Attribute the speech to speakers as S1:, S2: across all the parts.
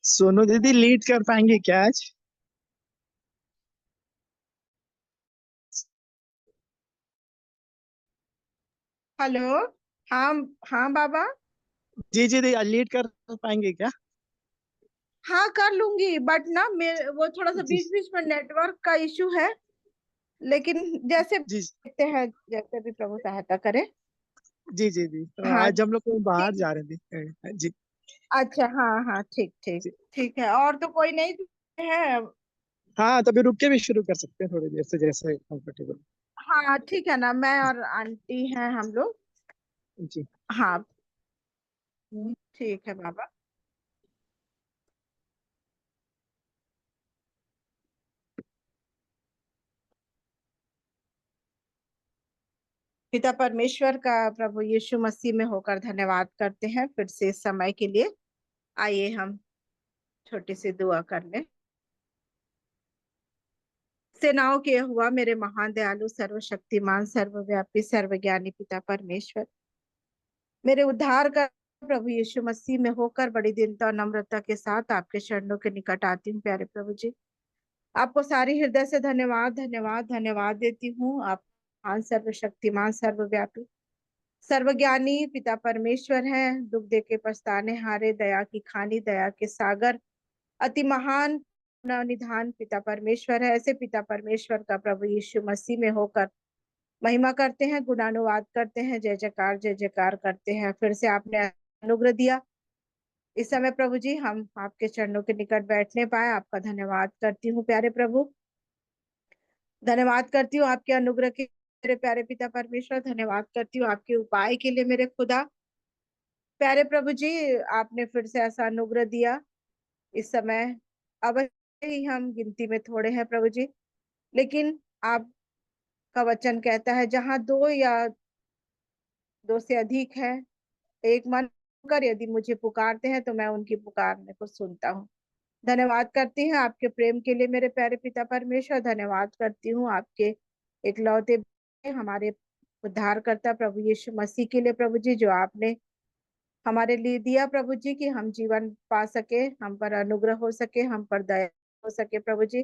S1: सोनू दीदी लीड कर पाएंगे क्या आज?
S2: हेलो। हाँ। हाँ बाबा।
S1: जी जी दी, लीड कर पाएंगे क्या?
S2: हाँ कर लूंगी, बट ना मेरे वो थोड़ा सा
S1: जी
S2: बीच बीच में नेटवर्क का इशू है। लेकिन जैसे
S1: जी
S2: देखते हैं, जैसे भी प्रभु सहायता करे।
S1: जी जी जी, तो
S2: हाँ
S1: आज हम लोग कहीं बाहर
S2: ठीक।
S1: जा रहे थे। जी
S2: अच्छा, हाँ हाँ, ठीक ठीक।
S1: जी।
S2: ठीक है, और तो कोई नहीं है।
S1: हाँ, तभी रुक के भी शुरू कर सकते हैं थोड़ी देर से, जैसे कंफर्टेबल।
S2: हाँ ठीक है ना, मैं और आंटी हैं हम लोग।
S1: जी।
S2: हाँ ठीक है बाबा। पिता परमेश्वर का प्रभु यीशु मसीह में होकर धन्यवाद करते हैं फिर से इस समय के लिए। आइए हम छोटी सी दुआ कर लें। सेनाओं के हुआ मेरे महान दयालु सर्वशक्तिमान सर्वव्यापी सर्वज्ञानी पिता परमेश्वर, मेरे उद्धार का प्रभु यीशु मसीह में होकर बड़ी दीनता और नम्रता के साथ आपके चरणों के निकट आती हूँ प्यारे प्रभु जी। आपको सारी हृदय से धन्यवाद धन्यवाद धन्यवाद देती हूँ। आप महान सर्वशक्तिमान सर्वव्यापी सर्वज्ञानी पिता परमेश्वर हैं, दुख दे के पछताने हारे, दया की खानी, दया के सागर, अति महान निधान पिता परमेश्वर है। ऐसे पिता परमेश्वर का प्रभु यीशु मसीह में होकर महिमा करते हैं, गुणानुवाद करते हैं, जय जयकार करते हैं। फिर से आपने अनुग्रह दिया इस समय प्रभु जी, हम आपके चरणों के निकट बैठने पाए, आपका धन्यवाद करती हूँ प्यारे प्रभु। धन्यवाद करती हूँ आपके अनुग्रह के मेरे प्यारे पिता परमेश्वर। धन्यवाद करती हूँ आपके उपाय के लिए मेरे खुदा। प्यारे प्रभु जी, आपने फिर से ऐसा अनुग्रह दिया इस समय। अवश्य ही हम गिनती में थोड़े हैं प्रभु जी, लेकिन आपका वचन कहता है जहां दो या दो से अधिक है, एक मन कर यदि मुझे पुकारते हैं तो मैं उनकी पुकारने को सुनता हूँ। धन्यवाद करती हूँ आपके प्रेम के लिए मेरे प्यारे पिता परमेश्वर। धन्यवाद करती हूँ आपके इकलौते हमारे उद्धारकर्ता प्रभु यीशु मसीह के लिए प्रभु जी, जो आपने हमारे लिए दिया प्रभु जी, कि हम जीवन पा सके, हम पर अनुग्रह हो सके, हम पर दया हो सके प्रभु जी।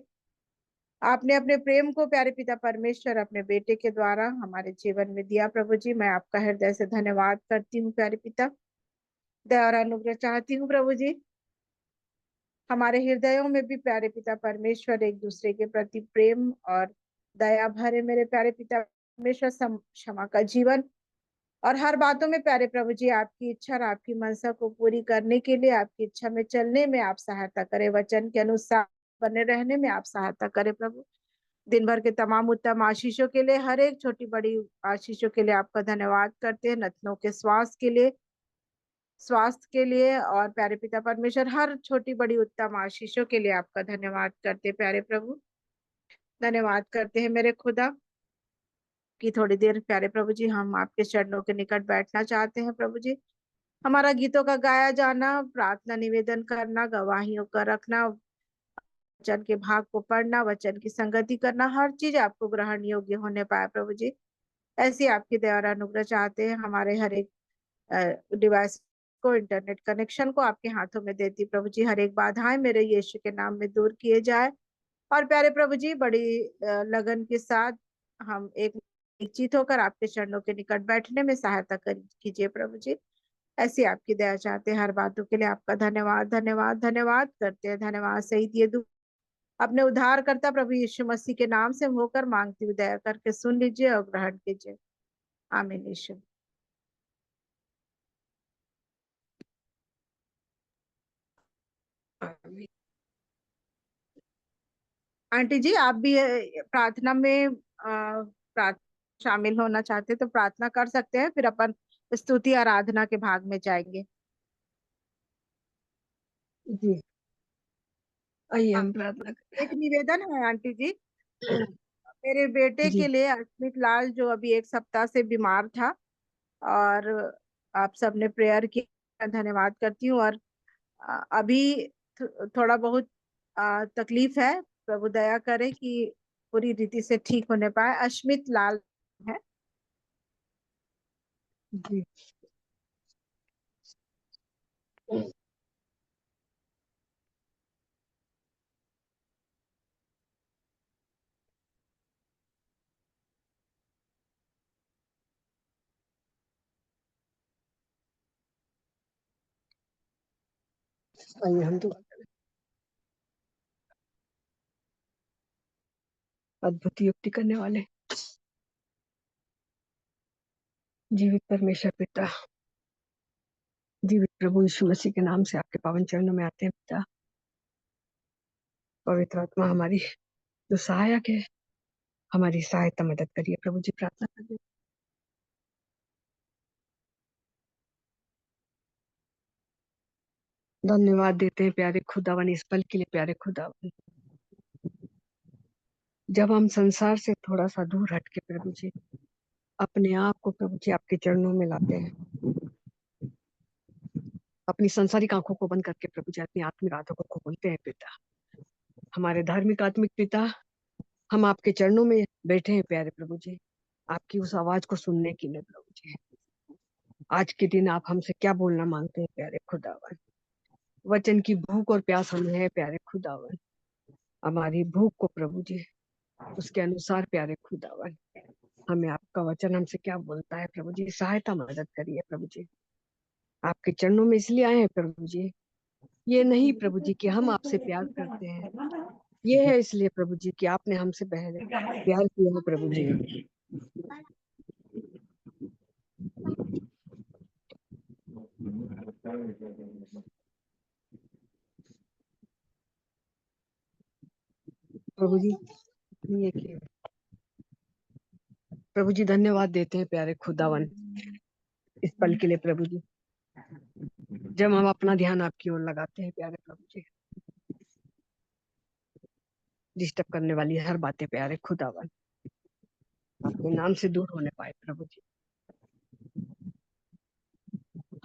S2: आपने अपने प्रेम को प्यारे पिता परमेश्वर अपने बेटे के द्वारा हमारे जीवन में दिया प्रभु जी। मैं आपका हृदय से धन्यवाद करती हूँ प्यारे पिता। दया और अनुग्रह चाहती हूँ प्रभु जी, हमारे हृदयों में भी प्यारे पिता परमेश्वर एक दूसरे के प्रति प्रेम और दया भरे मेरे प्यारे पिता परमेश्वर। क्षमा का जीवन और हर बातों में प्यारे प्रभु जी आपकी इच्छा और आपकी मनसा को पूरी करने के लिए, आपकी इच्छा में चलने में आप सहायता करें, वचन के अनुसार बने रहने में आप सहायता करें प्रभु। दिन भर के तमाम उत्तम आशीषों के लिए, हर एक छोटी बड़ी आशीषों के लिए आपका धन्यवाद करते हैं। नथनों के स्वास्थ्य के लिए और प्यारे पिता परमेश्वर हर छोटी बड़ी उत्तम आशीषों के लिए आपका धन्यवाद करते हैं प्यारे प्रभु। धन्यवाद करते हैं मेरे खुदा कि थोड़ी देर प्यारे प्रभु जी हम आपके चरणों के निकट बैठना चाहते हैं प्रभु जी। हमारा गीतों का गाया जाना, प्रार्थना निवेदन करना, गवाहियों का रखना, वचन के भाग को पढ़ना, वचन की संगति करना, हर चीज आपको ग्रहण योग्य होने पाए प्रभु जी। ऐसी आपकी दया और अनुग्रह चाहते हैं। हमारे हर एक डिवाइस को, इंटरनेट कनेक्शन को आपके हाथों में देती प्रभु जी। हर एक बाधाएं मेरे यीशु के नाम में दूर किए जाए। और प्यारे प्रभु जी, बड़ी लगन के साथ हम एक चित होकर आपके चरणों के निकट बैठने में सहायता कीजिए प्रभु जी। ऐसी आपकी दया चाहते हैं। हर बातों के लिए आपका धन्यवाद धन्यवाद धन्यवाद करते हैं। धन्यवाद सहित ये दुआ अपने उद्धार करता प्रभु यीशु मसीह के नाम से होकर मांगती हूँ, दया करके सुन लीजिए और ग्रहण कीजिए। आमीन यीशु। आंटी जी, आप भी प्रार्थना में शामिल होना चाहते हैं तो प्रार्थना कर सकते हैं, फिर अपन स्तुति आराधना के भाग में जाएंगे।
S3: जी, आइए
S2: हाँ,
S3: हम प्रार्थना
S2: एक निवेदन है आंटी जी, मेरे बेटे
S3: करें।
S2: के
S3: जी
S2: लिए, अश्मित लाल, जो अभी एक सप्ताह से बीमार था, और आप सबने प्रेयर किया, धन्यवाद करती हूँ। और अभी थोड़ा बहुत तकलीफ है, प्रभु दया करे कि पूरी रीति से ठीक होने पाए। अश्मित लाल है।
S3: जी आइए हम दुआ करें। अद्भुत युक्ति करने वाले जीवित परमेश्वर पिता, जीवित प्रभु यीशु मसीह के नाम से आपके पावन चरणों में आते हैं पिता। पवित्र आत्मा हमारी जो सहायक है, हमारी सहायता मदद करिए प्रभु जी, प्रार्थना करिए। धन्यवाद देते हैं प्यारे खुदावन इस पल के लिए। प्यारे खुदावन, जब हम संसार से थोड़ा सा दूर हट के प्रभु जी अपने आप को प्रभु जी आपके चरणों में लाते हैं, अपनी संसारिक आंखों को बंद करके प्रभु जी अपनी आत्मिक आंखों को खोलते हैं पिता। हमारे धार्मिक आत्मिक पिता, हम आपके चरणों में बैठे हैं प्यारे प्रभु जी, आपकी उस आवाज को सुनने के लिए प्रभु जी। आज के दिन आप हमसे क्या बोलना मांगते हैं प्यारे खुदावन? वचन की भूख और प्यास हमें है प्यारे खुदावन। हमारी भूख को प्रभु जी उसके अनुसार प्यारे खुदावन हमें आपका वचन हमसे क्या बोलता है प्रभु जी, सहायता मदद करिए प्रभु जी। आपके चरणों में इसलिए आए हैं प्रभु जी, ये नहीं प्रभु जी कि हम आपसे प्यार करते हैं, ये है इसलिए प्रभु जी कि आपने हमसे पहले प्यार किया है प्रभु जी। प्रभु जी ये कि प्रभु जी धन्यवाद देते हैं प्यारे खुदावन इस पल के लिए प्रभु जी, जब हम अपना ध्यान आपकी ओर लगाते हैं प्यारे प्रभु जी। डिस्टर्ब करने वाली हर बातें प्यारे खुदावन आपके नाम से दूर होने पाए प्रभु जी।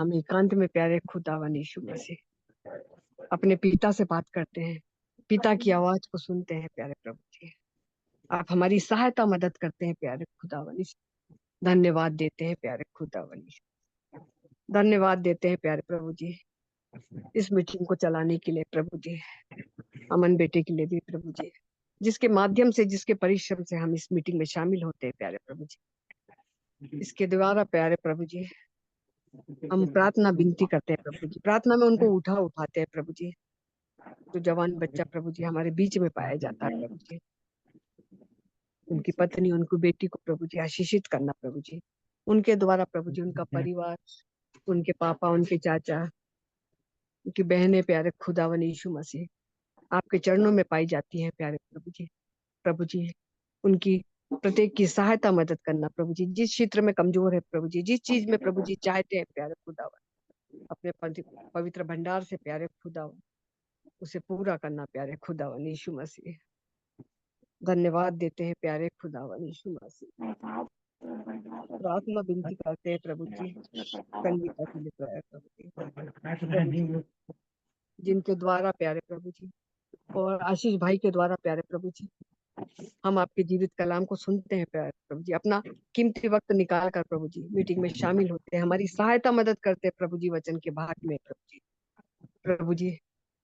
S3: हम एकांत में प्यारे खुदावन यीशु मसीह अपने पिता से बात करते हैं, पिता की आवाज को सुनते हैं प्यारे प्रभु जी। आप हमारी सहायता मदद करते हैं प्यारे खुदावन यीशु। धन्यवाद देते हैं प्यारे खुदावन यीशु। धन्यवाद देते हैं प्यारे प्रभु जी इस मीटिंग को चलाने के लिए प्रभु जी, अमन बेटे के लिए भी प्रभु जी, जिसके माध्यम से जिसके परिश्रम से हम इस मीटिंग में शामिल होते हैं प्यारे प्रभु जी। इसके द्वारा प्यारे प्रभु जी हम प्रार्थना विनती करते हैं प्रभु जी, प्रार्थना में उनको उठाते हैं प्रभु जी। जो जवान बच्चा प्रभु जी हमारे बीच में पाया जाता है प्रभु जी, उनकी पत्नी उनकी बेटी को प्रभु जी आशीषित करना प्रभु जी, उनके द्वारा प्रभु जी उनका परिवार, उनके पापा, उनके चाचा, उनकी बहनें प्यारे खुदावन यीशु मसीह आपके चरणों में पाई जाती हैं प्यारे प्रभु जी। प्रभु जी उनकी प्रत्येक की सहायता मदद करना प्रभु जी, जिस क्षेत्र में कमजोर है प्रभु जी, जिस चीज में प्रभु जी चाहते हैं प्यारे खुदावन अपने पवित्र भंडार से प्यारे खुदावन उसे पूरा करना प्यारे खुदावन यीशु मसीह। धन्यवाद देते हैं प्यारे खुदावन यीशु मसीह। प्रार्थना विनती करते हैं प्रभु जी संगीता के लिए प्यारे प्रभु जी, जिनके द्वारा प्यारे प्रभु जी और आशीष भाई के द्वारा प्यारे प्रभु जी हम आपके जीवित कलाम को सुनते हैं प्यारे प्रभु जी, अपना कीमती वक्त निकाल कर प्रभु जी मीटिंग में शामिल होते हैं, हमारी सहायता मदद करते हैं प्रभु जी वचन के भाग में प्रभु जी। प्रभु जी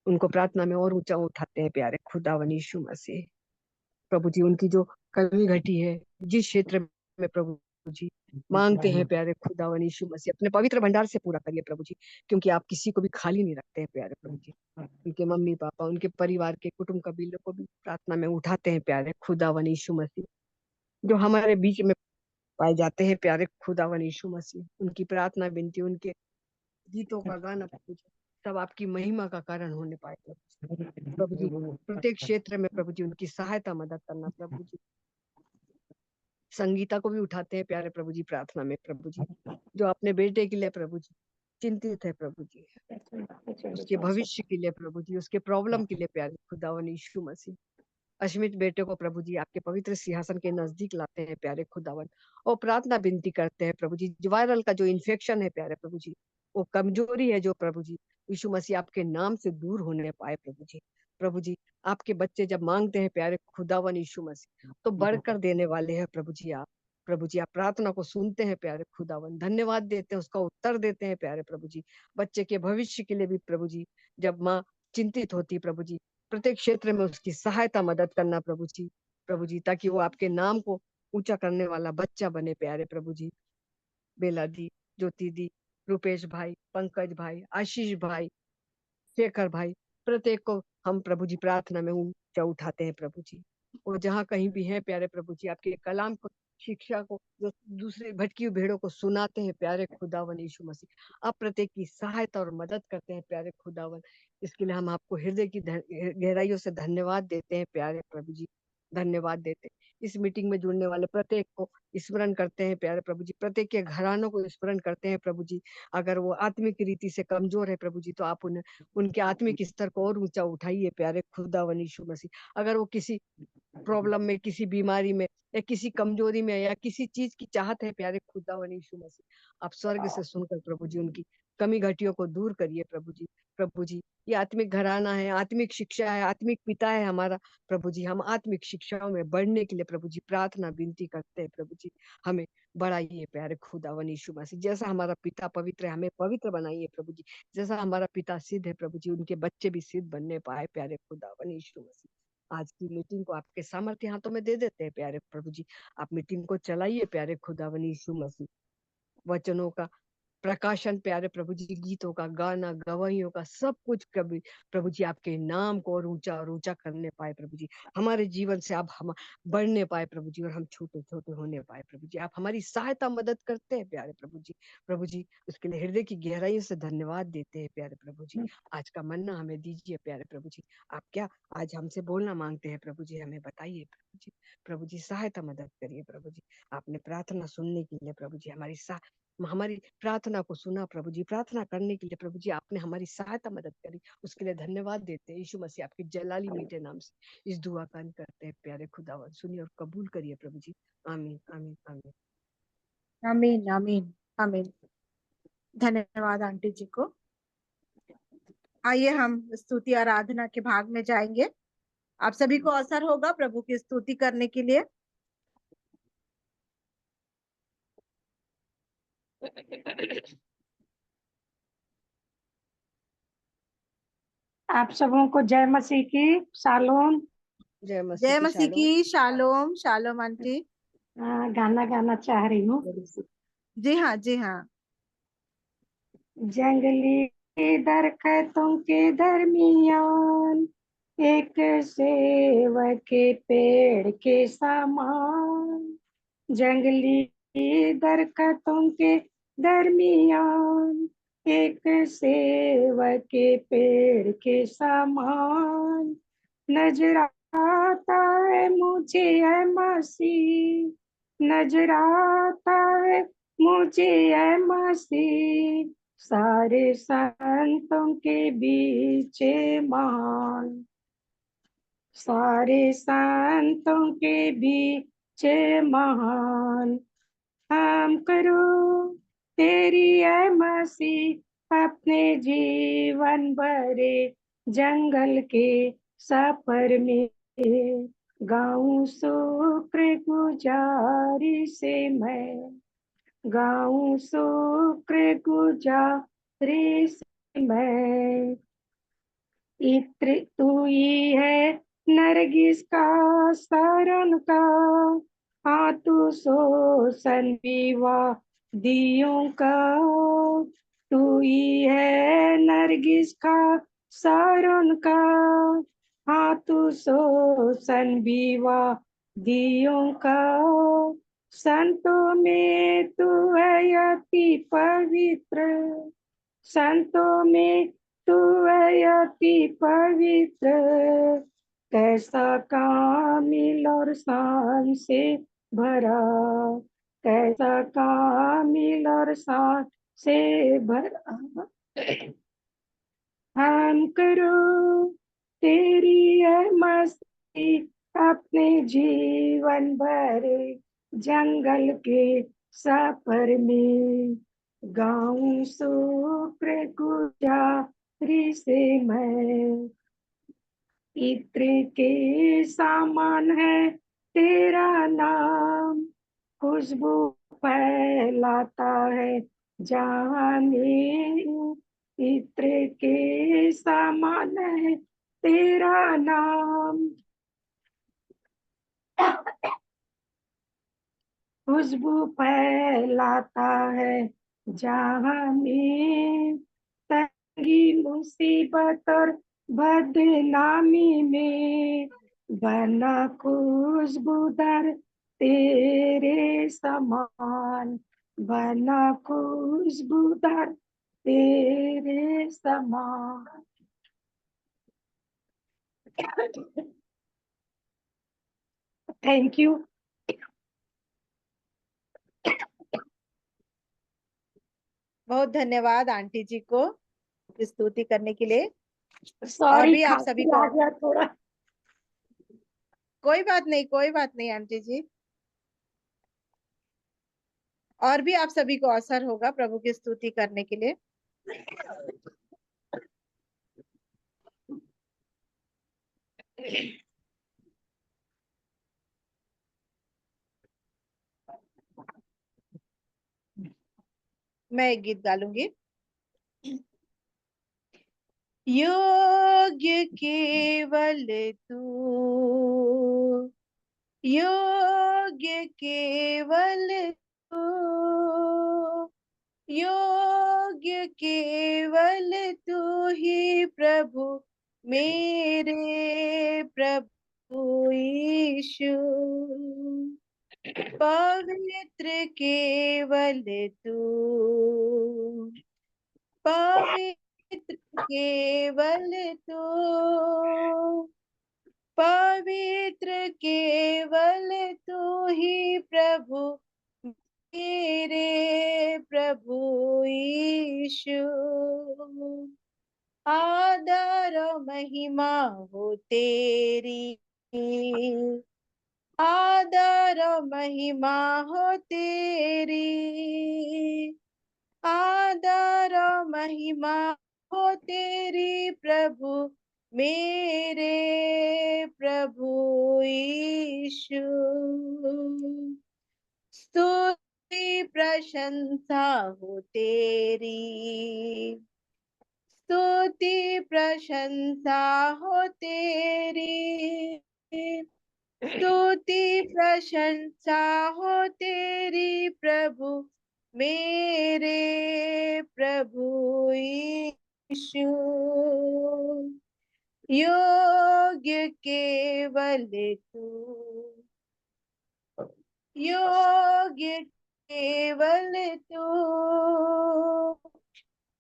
S3: उनको प्रार्थना में और ऊंचा उठाते हैं प्यारे खुदावन यीशु मसीह। प्रभु जी उनकी जो कमी घटी है जिस क्षेत्र में प्रभु जी मांगते हैं प्यारे खुदावन यीशु मसीह अपने पवित्र भंडार से पूरा करिए प्रभु जी, क्योंकि आप किसी को भी खाली नहीं रखते हैं प्यारे प्रभु जी। उनके मम्मी पापा, उनके परिवार के कुटुंब कबीलों को भी प्रार्थना में उठाते हैं प्यारे खुदावन यीशु मसीह, जो हमारे बीच में पाए जाते हैं प्यारे खुदावन यीशु मसीह। उनकी प्रार्थना विनती, उनके गीतों का गाना प्रभु जी सब आपकी महिमा का कारण होने पाए प्रभु जी। प्रत्येक क्षेत्र में प्रभु जी उनकी सहायता मदद करना प्रभु जी। संगीता को भी उठाते हैं प्यारे प्रभु जी प्रार्थना में प्रभु जी, जो अपने बेटे के लिए प्रभु जी चिंतित है प्रभु जी, उसके भविष्य के लिए प्रभु जी, उसके प्रॉब्लम के लिए प्यारे खुदावन यीशु मसीह। अश्मित बेटे को प्रभु जी आपके पवित्र सिंहासन के नजदीक लाते हैं प्यारे खुदावन और प्रार्थना विनती करते हैं प्रभु जी, वायरल का जो इन्फेक्शन है प्यारे प्रभु जी, वो कमजोरी है जो प्रभु जी यीशु मसीह आपके नाम से दूर होने पाए प्रभु जी। प्रभु जी आपके बच्चे जब मांगते हैं प्यारे खुदावन यीशु मसीह तो बढ़कर देने वाले हैं प्रभु जी आप। प्रभु जी आप प्रार्थना को सुनते हैं प्यारे खुदावन, धन्यवाद देते हैं, उसका उत्तर देते हैं प्यारे प्रभु जी। बच्चे के भविष्य के लिए भी प्रभु जी जब माँ चिंतित होती प्रभु जी, प्रत्येक क्षेत्र में उसकी सहायता मदद करना प्रभु जी, ताकि वो आपके नाम को ऊंचा करने वाला बच्चा बने प्यारे प्रभु जी। बेला दी, ज्योति दी, रूपेश भाई, पंकज भाई, आशीष भाई, शेखर भाई, प्रत्येक को हम प्रभु जी प्रार्थना में ऊंचा उठाते हैं प्रभु जी। वो जहाँ कहीं भी हैं प्यारे प्रभु जी, आपके कलाम को, शिक्षा को, जो दूसरी भटकी हुई भेड़ों को सुनाते हैं प्यारे खुदावन यीशु मसीह, आप प्रत्येक की सहायता और मदद करते हैं प्यारे खुदावन। इसके लिए हम आपको हृदय की गहराइयों से धन्यवाद देते हैं प्यारे प्रभु जी, धन्यवाद देते हैं। इस मीटिंग में जुड़ने वाले प्रत्येक को स्मरण करते हैं प्यारे प्रभु जी, प्रत्येक के घरानों को स्मरण करते हैं प्रभु जी। अगर वो आत्मिक रीति से कमजोर है प्रभु जी, तो आप उन्हें, उनके आत्मिक स्तर को और ऊंचा उठाइए प्यारे खुदावन यीशु मसीह। अगर वो किसी प्रॉब्लम में, किसी बीमारी में, या किसी कमजोरी में, या किसी चीज की चाहत है प्यारे खुदावन यीशु मसीह, आप स्वर्ग से सुनकर प्रभु जी उनकी कमी घटियों को दूर करिए प्रभु जी। प्रभु जी, ये आत्मिक घराना है, आत्मिक शिक्षा है, आत्मिक पिता है हमारा प्रभु जी। हम आत्मिक शिक्षाओं में बढ़ने के लिए प्रभु जी प्रार्थना विनती करते हैं प्रभु जी। हमें बढ़ाइए प्यारे खुदावन यीशु मसीह। जैसा हमारा पिता पवित्र है, हमें पवित्र बनाइए प्रभु जी। जैसा हमारा पिता सिद्ध है प्रभु जी, उनके बच्चे भी सिद्ध बनने पाए प्यारे खुदावन यीशु मसीह। आज की मीटिंग को आपके सामर्थ्य हाथों में दे देते हैं प्यारे प्रभु जी। आप मीटिंग को चलाइए प्यारे खुदावन यीशु मसीह। वचनों का प्रकाशन प्यारे प्रभु जी, गीतों का गाना, गवाहियों का सब कुछ कभी प्रभु जी आपके नाम को और ऊंचा करने पाए प्रभु जी। हमारे जीवन से आप हम बढ़ने पाए प्रभु जी, और हम छोटे छोटे होने पाए प्रभु जी। आप हमारी सहायता मदद करते हैं प्यारे प्रभु जी। प्रभु जी, उसके लिए हृदय की गहराइयों से धन्यवाद देते हैं प्यारे प्रभु जी। आज का मन्ना हमें दीजिए प्यारे प्रभु जी। आप क्या आज हमसे बोलना मांगते हैं प्रभु जी, हमें बताइए प्रभु जी। प्रभु जी, सहायता मदद करिए प्रभु जी। आपने प्रार्थना सुनने के लिए प्रभु जी हमारी प्रार्थना को सुना प्रभु जी। प्रार्थना करने के लिए प्रभु जी आपने हमारी सहायता मदद करी, उसके लिए धन्यवाद देते हैं यीशु मसीह। आपके जलाली मीठे नाम से इस दुआ का अंत करते हैं प्यारे खुदावन। सुनिए और कबूल करिए प्रभु जी। आमीन आमीन आमीन।
S2: आमीन आमीन आमीन। धन्यवाद आंटी जी को। आइए हम स्तुति आराधना के भाग में जाएंगे। आप सभी को अवसर होगा प्रभु की स्तुति करने के लिए।
S4: आप सबों को जय मसीह की शालोम।
S3: जय मसीह
S2: जय
S3: की
S2: मसीह
S3: शालोम।
S2: की शालोम। Shalom aunty.
S4: गाना गाना चाह रही हूँ।
S2: जी हाँ जी हाँ।
S4: जंगली दरख्तों के दरमियान एक सेवक के पेड़ के समान, जंगली दरख्तों के दरमियान एक सेवक के पेड़ के समान नजर आता है मुझे है मसीह, नजर आता है मुझे है मसीह, सारे संतों के बीच महान, सारे संतों के बीच महान। हम करो तेरी है मसीह अपने जीवन भरे जंगल के सफर में, गाऊं शुक्र गुजारी से मैं, गाऊं शुक्र गुजारी से मैं। इत्र तू ही है नरगिस का सरन का, हाँ तू सोसन विवाह दियों का, तू ही है नरगिस का सरन का, हाँ तू सोसन विवाह दियों का। संतों में तू है अति पवित्र, संतों में तू है अति पवित्र, कैसा कामिल और शान से भरा, कैसा कामिल और शान से भरा। हम करो तेरी है मस्ती अपने जीवन भरे जंगल के सफर में, गाऊं शुक्र गुजारी से मैं। इत्र के सामान है तेरा नाम, खुशबू फैलाता है जहाँ में, इत्र के सामान है तेरा नाम, खुशबू फैलाता है जहाँ में, तन मुसीबत और बदनामी में, बना खुशबूदार तेरे समान, बना खुशबूदार तेरे समान। Thank you.
S2: बहुत धन्यवाद आंटी जी को स्तुति करने के लिए। और
S4: सॉरी,
S2: भी आप सभी
S4: खांसी
S2: को,
S4: आ गया थोड़ा।
S2: कोई बात नहीं, कोई बात नहीं आंटी जी। और भी आप सभी को अवसर होगा प्रभु की स्तुति करने के लिए। मैं एक गीत गा लूंगी। योग्य केवल तू, योग्य केवल तू, योग्य केवल तू ही प्रभु, मेरे प्रभु यीशु। पवित्र केवल तू, पवित्र केवल तू, पवित्र केवल तू ही प्रभु, मेरे प्रभु यीशु। आदर और महिमा हो तेरी, आदर और महिमा हो तेरी, आदर और महिमा हो तेरी प्रभु, मेरे प्रभु यीशु। स्तुति प्रशंसा हो तेरी, स्तुति प्रशंसा हो तेरी, स्तुति प्रशंसा हो तेरी प्रभु, मेरे प्रभु यीशु। योग्य केवल तू, योग्य केवल तू,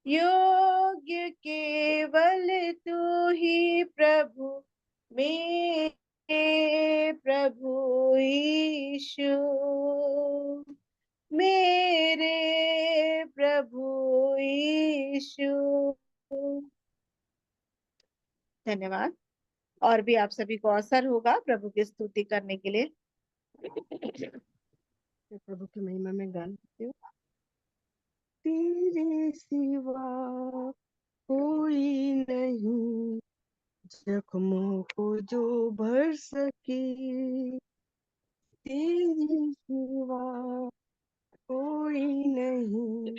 S2: योग्य केवल तू ही प्रभु, मेरे प्रभु यीशु, मेरे प्रभु यीशु। धन्यवाद। और भी आप सभी को अवसर होगा प्रभु की स्तुति करने के लिए।
S3: मैं प्रभु की महिमा में गान करती हूँ। तेरे सिवा कोई नहीं, जख्मों को जो भर सके, तेरे सिवा कोई नहीं,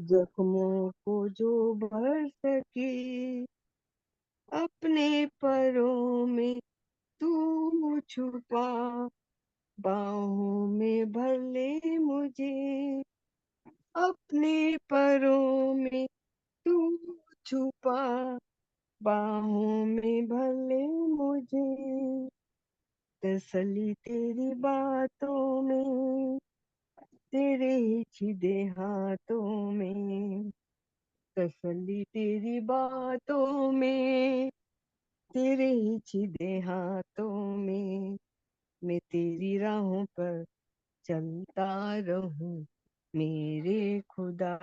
S3: जख्मों को जो भर सके, अपने परों में तू छुपा, बाहों में भर ले मुझे, अपने परों में तू छुपा, बाहों में भर ले मुझे, तसल्ली तेरी बातों में, तेरे ही छिदे हाथों में, तसल्ली तेरी बातों में, तेरे ही छिदे हाथों में, मैं तेरी राहों पर चलता रहूं मेरे खुदा,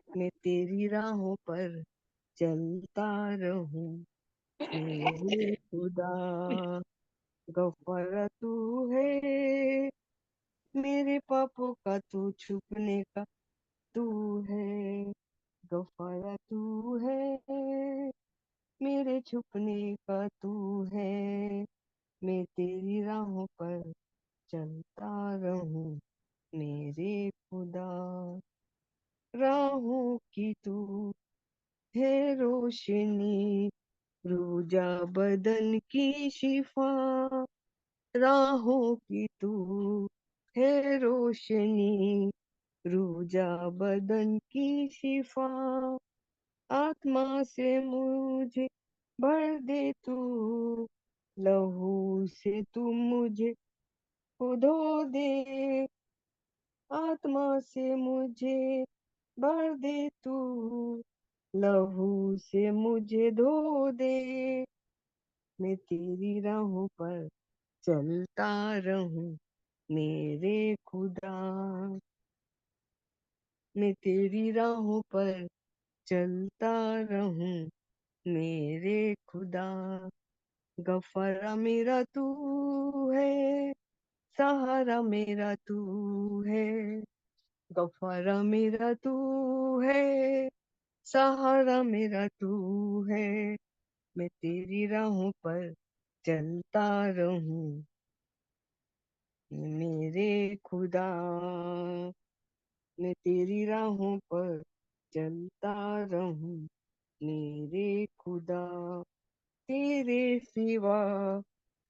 S3: मैं तेरी राहों पर चलता रहूं मेरे खुदा। गफ़ार तू है, मेरे पापों का तू छुपने का तू है, गफ़ार तू है, मेरे छुपने का तू है, मैं तेरी राहों पर चलता रहूं मेरे खुदा। राहों की तू है रोशनी, रूजा बदन की शिफा, राहों की तू है रोशनी, रूजा बदन की शिफा, आत्मा से मुझे भर दे तू, लहू से तू मुझे धो दे, आत्मा से मुझे भर दे तू, लहू से मुझे धो दे, मैं तेरी राहों पर चलता रहूं मेरे खुदा, मैं तेरी राहों पर चलता रहूं मेरे खुदा, गफारा मेरा तू है, सहारा मेरा तू है, गफारा मेरा तू है, सहारा मेरा तू है, मैं तेरी राहों पर चलता रहूं मेरे खुदा, मैं तेरी राहों पर चलता रहूं मेरे खुदा, तेरे सिवा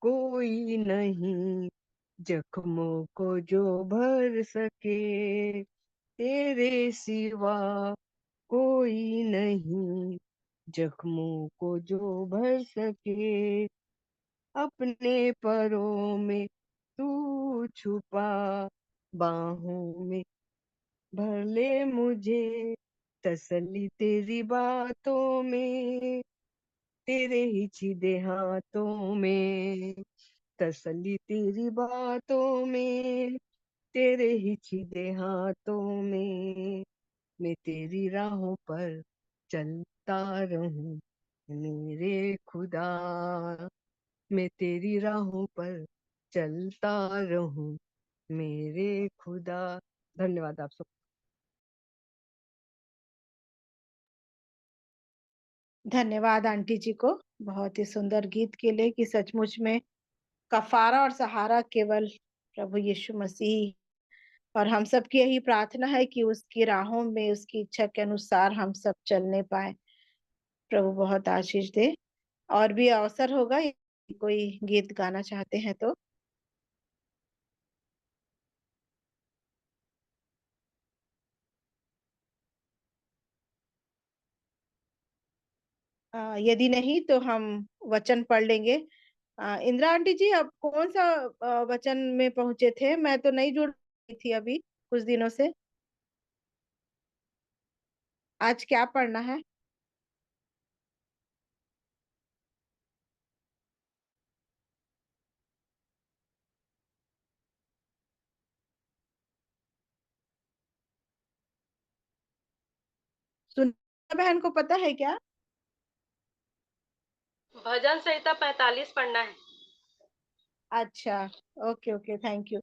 S3: कोई नहीं जख्मों को जो भर सके, तेरे सिवा कोई नहीं जख्मों को जो भर सके, अपने परों में तू छुपा, बाहों में भर ले मुझे, तसल्ली तेरी बातों में, तेरे ही छीदे हाथों में, तसल्ली तेरी बातों में, तेरे ही छीदे हाथों में, मैं तेरी राहों पर चलता रहूं मेरे खुदा, मैं तेरी राहों पर चलता रहूं मेरे खुदा। धन्यवाद आप सब।
S2: धन्यवाद आंटी जी को बहुत ही सुंदर गीत के लिए, कि सचमुच में कफारा और सहारा केवल प्रभु यीशु मसीह, और हम सब की यही प्रार्थना है कि उसकी राहों में उसकी इच्छा के अनुसार हम सब चलने पाए। प्रभु बहुत आशीष दे। और भी अवसर होगा, कोई गीत गाना चाहते हैं तो। यदि नहीं तो हम वचन पढ़ लेंगे। इंदिरा आंटी जी, आप कौन सा वचन में पहुंचे थे? मैं तो नहीं जुड़ रही थी अभी कुछ दिनों से। आज क्या पढ़ना है? सुनीता बहन को पता है क्या?
S5: भजन संहिता 45 पढ़ना है।
S2: अच्छा, ओके ओके, थैंक यू।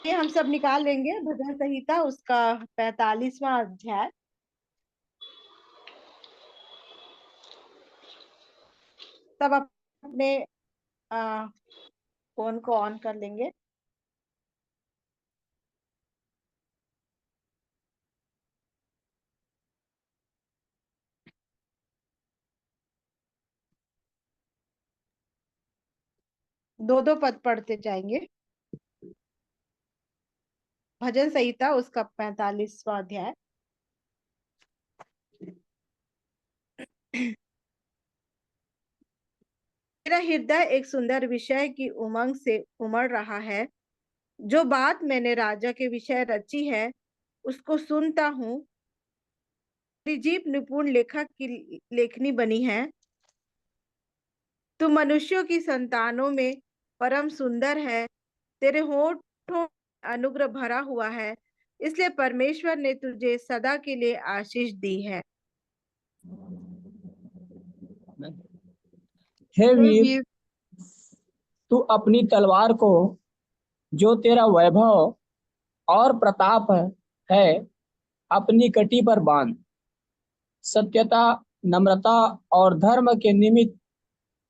S2: ये हम सब निकाल लेंगे भजन संहिता, उसका 45वां अध्याय। तब अपने फोन को ऑन कर लेंगे। दो दो पद पढ़ते जाएंगे। भजन संहिता उसका 45वां अध्याय। मेरा हृदय एक सुंदर विषय की उमंग से उमड़ रहा है। जो बात मैंने राजा के विषय रची है उसको सुनता हूँ। मेरी जीभ निपुण लेखक की लेखनी बनी है। तू मनुष्यों की संतानों में परम सुंदर है। तेरे होठों में अनुग्रह भरा हुआ है, इसलिए परमेश्वर ने तुझे सदा के लिए आशीष दी है।
S1: हे
S3: हे
S1: वीर,
S3: वीर,
S1: तू अपनी तलवार को, जो तेरा वैभव और प्रताप है, अपनी कटी पर बांध। सत्यता, नम्रता और धर्म के निमित्त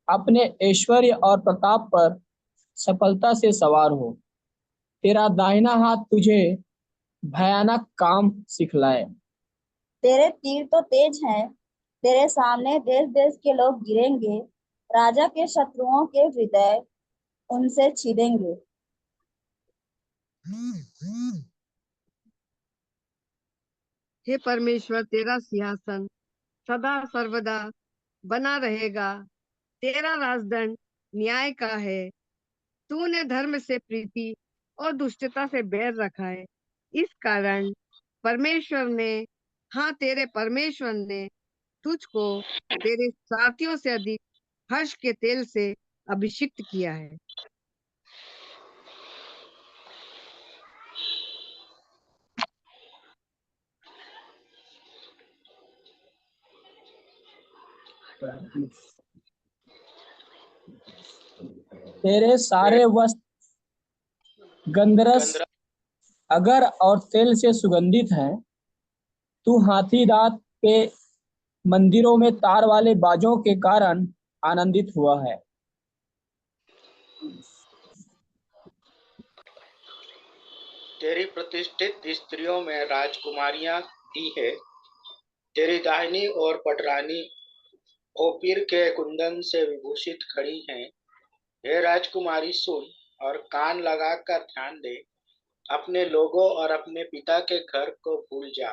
S1: अपने ऐश्वर्य और प्रताप पर सफलता से सवार हो। तेरा दाहिना हाथ तुझे भयानक काम सिखलाए।
S6: तेरे तीर तो तेज हैं, तेरे सामने देश देश के लोग गिरेंगे, राजा के शत्रुओं के हृदय उनसे छिदेंगे।
S3: हे परमेश्वर, तेरा सिंहासन सदा सर्वदा बना रहेगा। तेरा राजदंड न्याय का है। तूने धर्म से प्रीति और दुष्टता से बैर रखा है। इस कारण परमेश्वर ने, हाँ, तेरे परमेश्वर ने तुझको तेरे साथियों से अधिक हर्ष के तेल से अभिषिक्त किया है।
S1: तेरे सारे वस्त्र गंधरस अगर और तेल से सुगंधित है। तू हाथी दांत के मंदिरों में तार वाले बाजों के कारण आनंदित हुआ है।
S7: तेरी प्रतिष्ठित स्त्रियों में राजकुमारियां ही है। तेरी दाहिनी ओर पटरानी ओपीर के कुंदन से विभूषित खड़ी हैं। हे राजकुमारी, सुन और कान लगाकर ध्यान दे। अपने लोगों और अपने पिता के घर को भूल जा।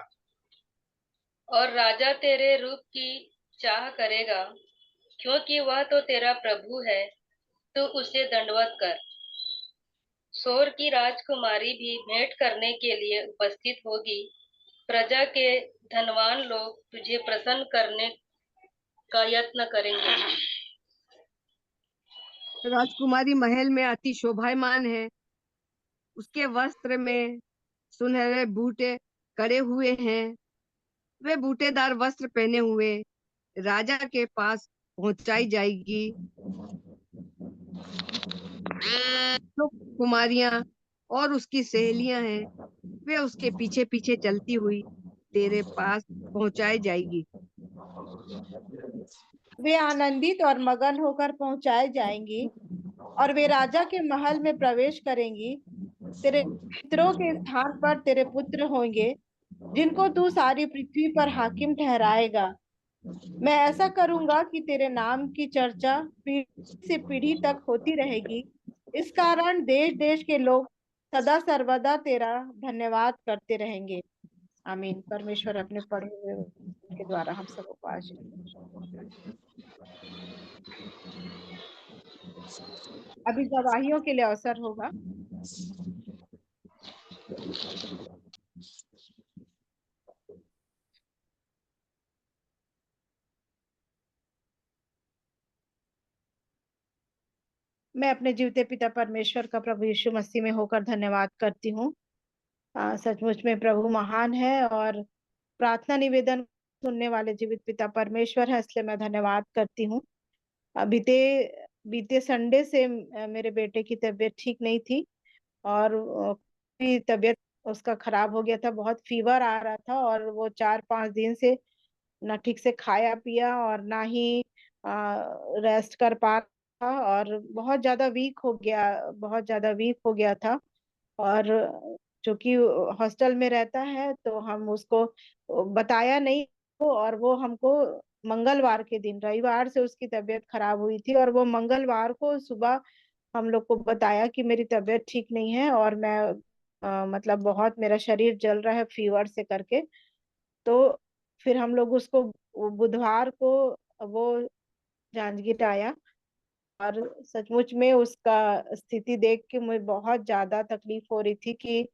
S5: और राजा तेरे रूप की चाह करेगा, क्योंकि वह तो तेरा प्रभु है। तू उसे दंडवत कर। सोर की राजकुमारी भी भेंट करने के लिए उपस्थित होगी। प्रजा के धनवान लोग तुझे प्रसन्न करने का यत्न करेंगे।
S3: राजकुमारी महल में अति शोभायमान है। उसके वस्त्र में सुनहरे बूटे कड़े हुए हैं। वे बूटेदार वस्त्र पहने हुए राजा के पास पहुंचाई जाएगी। जो कुमारियां और उसकी सहेलियां हैं, वे उसके पीछे पीछे चलती हुई तेरे पास पहुंचाई जाएगी।
S2: वे आनंदित और मगन होकर पहुंचाए जाएंगी और वे राजा के महल में प्रवेश करेंगी। तेरे पितरों के स्थान पर तेरे पुत्र होंगे, जिनको तू सारी पृथ्वी पर हाकिम ठहराएगा। मैं ऐसा करूंगा कि तेरे नाम की चर्चा पीढ़ी से पीढ़ी तक होती रहेगी। इस कारण देश देश के लोग सदा सर्वदा तेरा धन्यवाद करते रहेंगे। आमीन। परमेश्वर अपने पढ़े हुए के द्वारा हम सबको आशीष। अभी गवाहियों के लिए अवसर होगा। मैं अपने जीवते पिता परमेश्वर का प्रभु यीशु मसीह में होकर धन्यवाद करती हूँ। सचमुच में प्रभु महान है और प्रार्थना निवेदन सुनने वाले जीवित पिता परमेश्वर है, इसलिए मैं धन्यवाद करती हूँ। बीते बीते संडे से मेरे बेटे की तबीयत ठीक नहीं थी और तबीयत उसका खराब हो गया था। बहुत फीवर आ रहा था और वो 4-5 दिन से ना ठीक से खाया पिया और ना ही रेस्ट कर पा रहा था और बहुत ज्यादा वीक हो गया, बहुत ज्यादा वीक हो गया था। और चूंकि हॉस्टल में रहता है तो हम उसको बताया नहीं और वो हमको मंगलवार के दिन, रविवार से उसकी तबीयत खराब हुई थी और वो मंगलवार को सुबह हम लोग को बताया कि मेरी तबीयत ठीक नहीं है और मैं मतलब बहुत मेरा शरीर जल रहा है फीवर से करके। तो फिर हम लोग उसको बुधवार को वो जांजगीर आया और सचमुच में उसका स्थिति देख के मुझे बहुत ज्यादा तकलीफ हो रही थी कि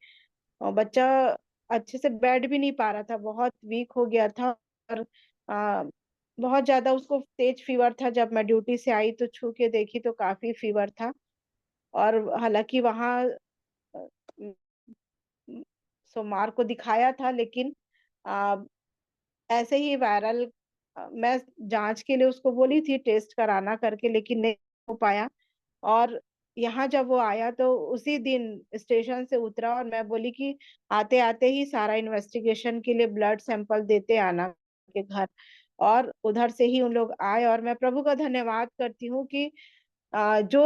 S2: बच्चा अच्छे से बैठ भी नहीं पा रहा था, बहुत वीक हो गया था और आ, बहुत ज्यादा उसको तेज फीवर था। जब मैं ड्यूटी से आई तो छू के देखी तो काफी फीवर था और हालांकि वहाँ सोमवार को दिखाया था लेकिन ऐसे ही वायरल, मैं जांच के लिए उसको बोली थी टेस्ट कराना करके लेकिन नहीं हो पाया। और यहाँ जब वो आया तो उसी दिन स्टेशन से उतरा और मैं बोली कि आते आते ही सारा इन्वेस्टिगेशन के लिए ब्लड सैंपल देते आना के घर। और उधर से ही उन लोग आए और मैं प्रभु का धन्यवाद करती हूँ कि जो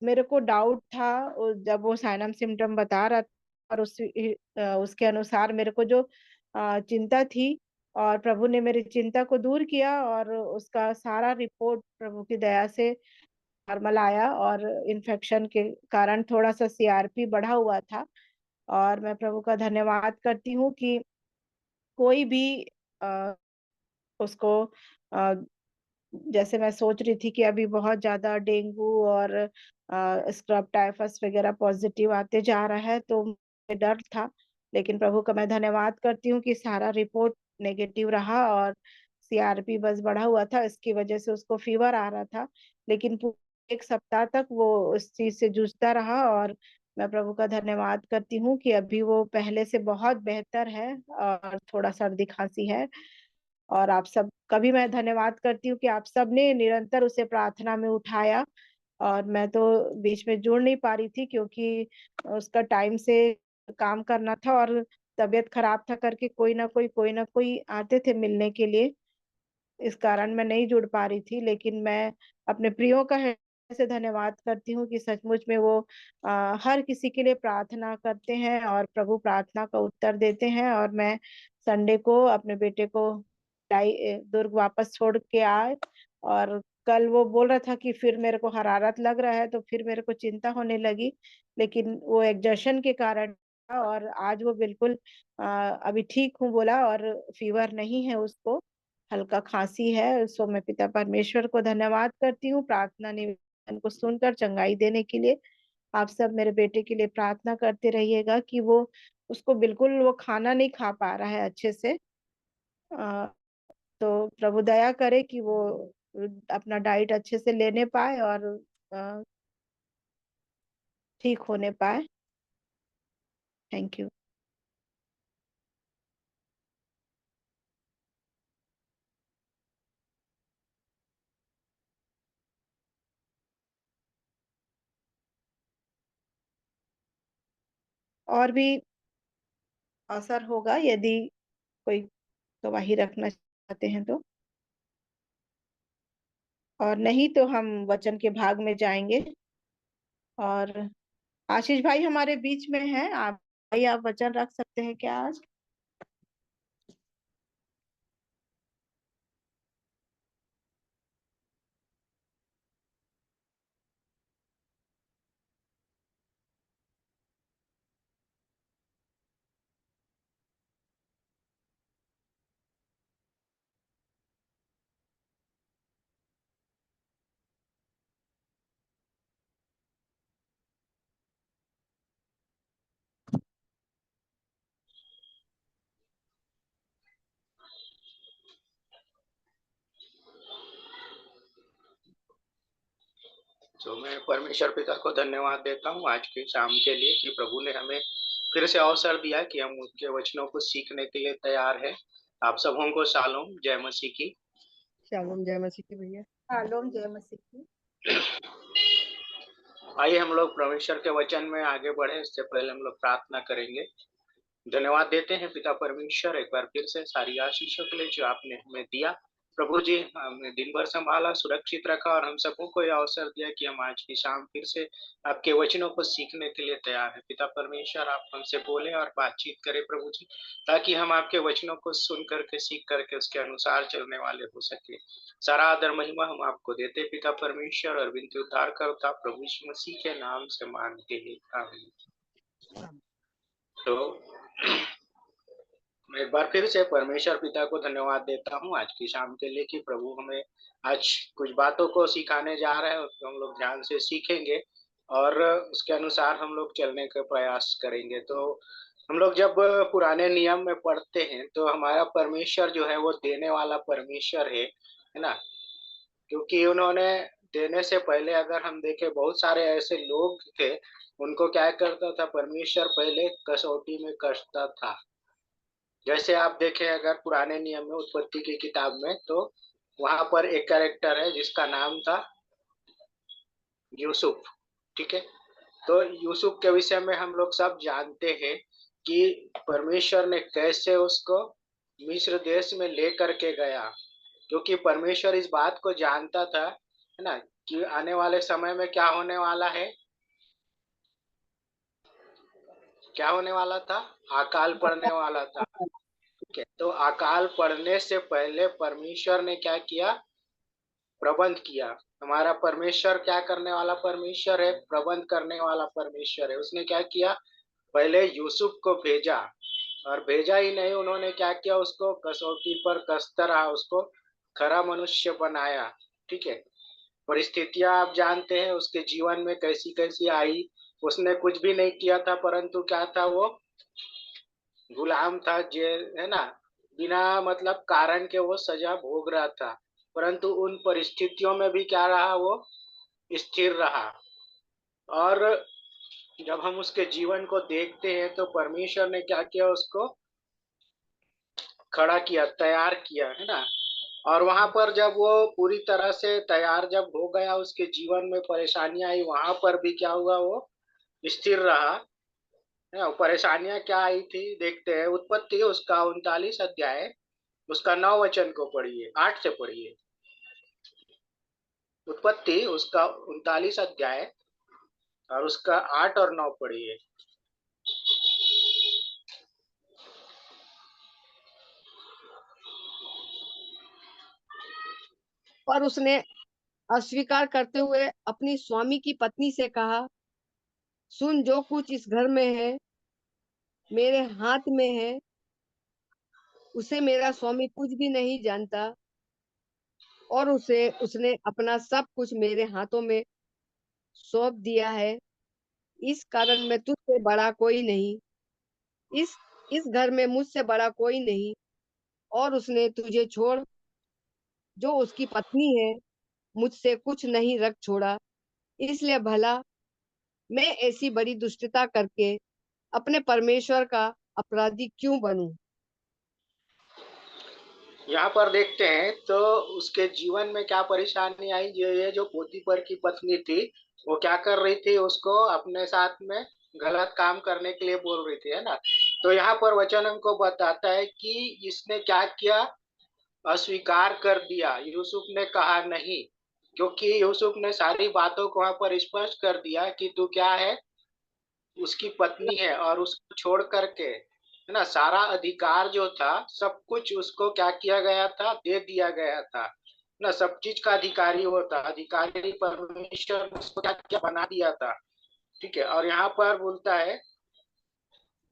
S2: मेरे को डाउट था जब वो साइनम सिम्टम बता रहा था और उसके अनुसार मेरे को जो चिंता थी और प्रभु ने मेरी चिंता को दूर किया और उसका सारा रिपोर्ट प्रभु की दया से नॉर्मल आया और इन्फेक्शन के कारण थोड़ा सा सीआरपी बढ़ा हुआ था। और मैं प्रभु का धन्यवाद करती हूँ कि कोई भी उसको अ, जैसे मैं सोच रही थी कि अभी बहुत ज्यादा डेंगू और स्क्रब टाइफस वगैरह पॉजिटिव आते जा रहा है, तो मुझे डर था। लेकिन प्रभु का मैं धन्यवाद करती हूँ कि सारा रिपोर्ट नेगेटिव रहा और सीआरपी बस बढ़ा हुआ था, इसकी वजह से उसको फीवर आ रहा था। लेकिन पूरे 1 सप्ताह तक वो उस चीज से जूझता रहा, और मैं प्रभु का धन्यवाद करती हूँ कि अभी वो पहले से बहुत बेहतर है और थोड़ा सर्दी खांसी है। और आप सब का भी मैं धन्यवाद करती हूँ कि आप सब ने निरंतर उसे प्रार्थना में उठाया। और मैं तो बीच में जुड़ नहीं पा रही थी क्योंकि उसका टाइम से काम करना था, और तबीयत खराब था करके कोई ना कोई आते थे मिलने के लिए। इस कारण मैं नहीं जुड़ पा रही थी। लेकिन मैं अपने प्रियो का हृदय से धन्यवाद करती हूँ कि सचमुच में वो हर किसी के लिए प्रार्थना करते हैं और प्रभु प्रार्थना का उत्तर देते हैं। और मैं संडे को अपने बेटे को दुर्ग वापस छोड़ के आए, और कल वो बोल रहा था कि फिर मेरे को हरारत लग रहा है, तो फिर मेरे को चिंता होने लगी। लेकिन वो एग्जर्शन के कारण था, और आज वो बिल्कुल अभी ठीक हूँ बोला, और फीवर नहीं है उसको, हल्का खांसी है। सो मैं पिता परमेश्वर को धन्यवाद करती हूँ प्रार्थना निवेदन को सुनकर चंगाई देने के लिए। आप सब मेरे बेटे के लिए प्रार्थना करते रहिएगा कि वो उसको बिल्कुल वो खाना नहीं खा पा रहा है अच्छे से। तो प्रभु दया करे कि वो अपना डाइट अच्छे से लेने पाए और अ, ठीक होने पाए। Thank you. और भी असर होगा यदि कोई गवाही रखना चाहते हैं तो, और नहीं तो हम वचन के भाग में जाएंगे। और आशीष भाई हमारे बीच में हैं, आप भाई आप वचन रख सकते हैं क्या आज?
S7: तो मैं परमेश्वर पिता को धन्यवाद देता हूँ आज की शाम के लिए कि प्रभु ने हमें फिर से अवसर दिया कि हम उनके वचनों को सीखने के लिए तैयार हैं। आप सबों को शालोम, जय मसीह की।
S3: शालोम, जय मसीह की भैया।
S2: शालोम, जय मसीह की।
S7: आइए हम लोग परमेश्वर के वचन में आगे बढ़े, इससे पहले हम लोग प्रार्थना करेंगे। धन्यवाद देते हैं पिता परमेश्वर एक बार फिर से सारी आशीषों के लिए जो आपने हमें दिया। प्रभु जी, हमने दिन भर संभाला, सुरक्षित रखा और हम सबको को यह अवसर दिया कि हम आज की शाम फिर से आपके वचनों को सीखने के लिए तैयार हैं। पिता परमेश्वर, आप हमसे बोले और बातचीत करें प्रभु जी, ताकि हम आपके वचनों को सुन करके, सीख करके उसके अनुसार चलने वाले हो सके। सारा आदर महिमा हम आपको देते पिता परमेश्वर, और विनती उद्धार करता प्रभु यीशु मसीह के नाम से मांगते हैं, आमीन। तो मैं एक बार फिर से परमेश्वर पिता को धन्यवाद देता हूँ आज की शाम के लिए कि प्रभु हमें आज कुछ बातों को सिखाने जा रहे हैं, उसको हम लोग ध्यान से सीखेंगे और उसके अनुसार हम लोग चलने का प्रयास करेंगे। तो हम लोग जब पुराने नियम में पढ़ते हैं तो हमारा परमेश्वर जो है वो देने वाला परमेश्वर है ना। क्योंकि उन्होंने देने से पहले अगर हम देखें, बहुत सारे ऐसे लोग थे, उनको क्या करता था परमेश्वर, पहले कसौटी में कसता था। जैसे आप देखें अगर पुराने नियम में उत्पत्ति की किताब में, तो वहां पर एक कैरेक्टर है जिसका नाम था यूसुफ। ठीक है, तो यूसुफ के विषय में हम लोग सब जानते हैं कि परमेश्वर ने कैसे उसको मिस्र देश में लेकर के गया, क्योंकि परमेश्वर इस बात को जानता था, है ना, कि आने वाले समय में क्या होने वाला है। क्या होने वाला था? अकाल पड़ने वाला था। ठीक है, तो अकाल पड़ने से पहले परमेश्वर ने क्या किया? प्रबंध किया। हमारा परमेश्वर क्या करने वाला परमेश्वर है? प्रबंध करने वाला परमेश्वर है। उसने क्या किया? पहले यूसुफ को भेजा और भेजा ही नहीं, उन्होंने क्या किया, उसको कसौटी पर कसता रहा, उसको खरा मनुष्य बनाया। ठीक है। परिस्थितियां आप जानते हैं उसके जीवन में कैसी कैसी आई। उसने कुछ भी नहीं किया था, परंतु क्या था, वो गुलाम था, जेल है ना, बिना मतलब कारण के वो सजा भोग रहा था। परंतु उन परिस्थितियों में भी क्या रहा, वो स्थिर रहा। और जब हम उसके जीवन को देखते हैं तो परमेश्वर ने क्या किया, उसको खड़ा किया, तैयार किया, है ना। और वहां पर जब वो पूरी तरह से तैयार जब हो गया, उसके जीवन में परेशानियां आई, वहां पर भी क्या हुआ, वो स्थिर रहा। है ना। परेशानियां क्या आई थी देखते हैं। उत्पत्ति उसका 39 अध्याय, उसका 9 वचन को पढ़िए, 8 से पढ़िए। उत्पत्ति उसका 39 अध्याय और उसका 8 और 9 पढ़िए।
S3: पर उसने अस्वीकार करते हुए अपनी स्वामी की पत्नी से कहा, सुन, जो कुछ इस घर में है मेरे हाथ में है, उसे मेरा स्वामी कुछ भी नहीं जानता, और उसने अपना सब कुछ मेरे हाथों में सौंप दिया है। इस कारण मैं तुझसे बड़ा कोई नहीं, इस इस घर में मुझसे बड़ा कोई नहीं, और उसने तुझे छोड़, जो उसकी पत्नी है, मुझसे कुछ नहीं रख छोड़ा। इसलिए भला मैं ऐसी बड़ी दुष्टता करके अपने परमेश्वर का अपराधी क्यों बनूं?
S7: यहाँ पर देखते हैं तो उसके जीवन में क्या परेशानी आई। ये जो पोतीपर की पत्नी थी, वो क्या कर रही थी, उसको अपने साथ में गलत काम करने के लिए बोल रही थी, है ना। तो यहाँ पर वचन हमको बताता है कि इसने क्या किया, अस्वीकार कर दिया। यूसुफ ने कहा नहीं, क्योंकि यूसुफ ने सारी बातों को वहां पर स्पष्ट कर दिया कि तू क्या है, उसकी पत्नी है, और उसको छोड़ करके, है ना, सारा अधिकार जो था सब कुछ उसको क्या किया गया था, दे दिया गया था ना। सब चीज का अधिकारी होता, अधिकारी परमेश्वर ने उसको क्या किया, बना दिया था। ठीक है। और यहाँ पर बोलता है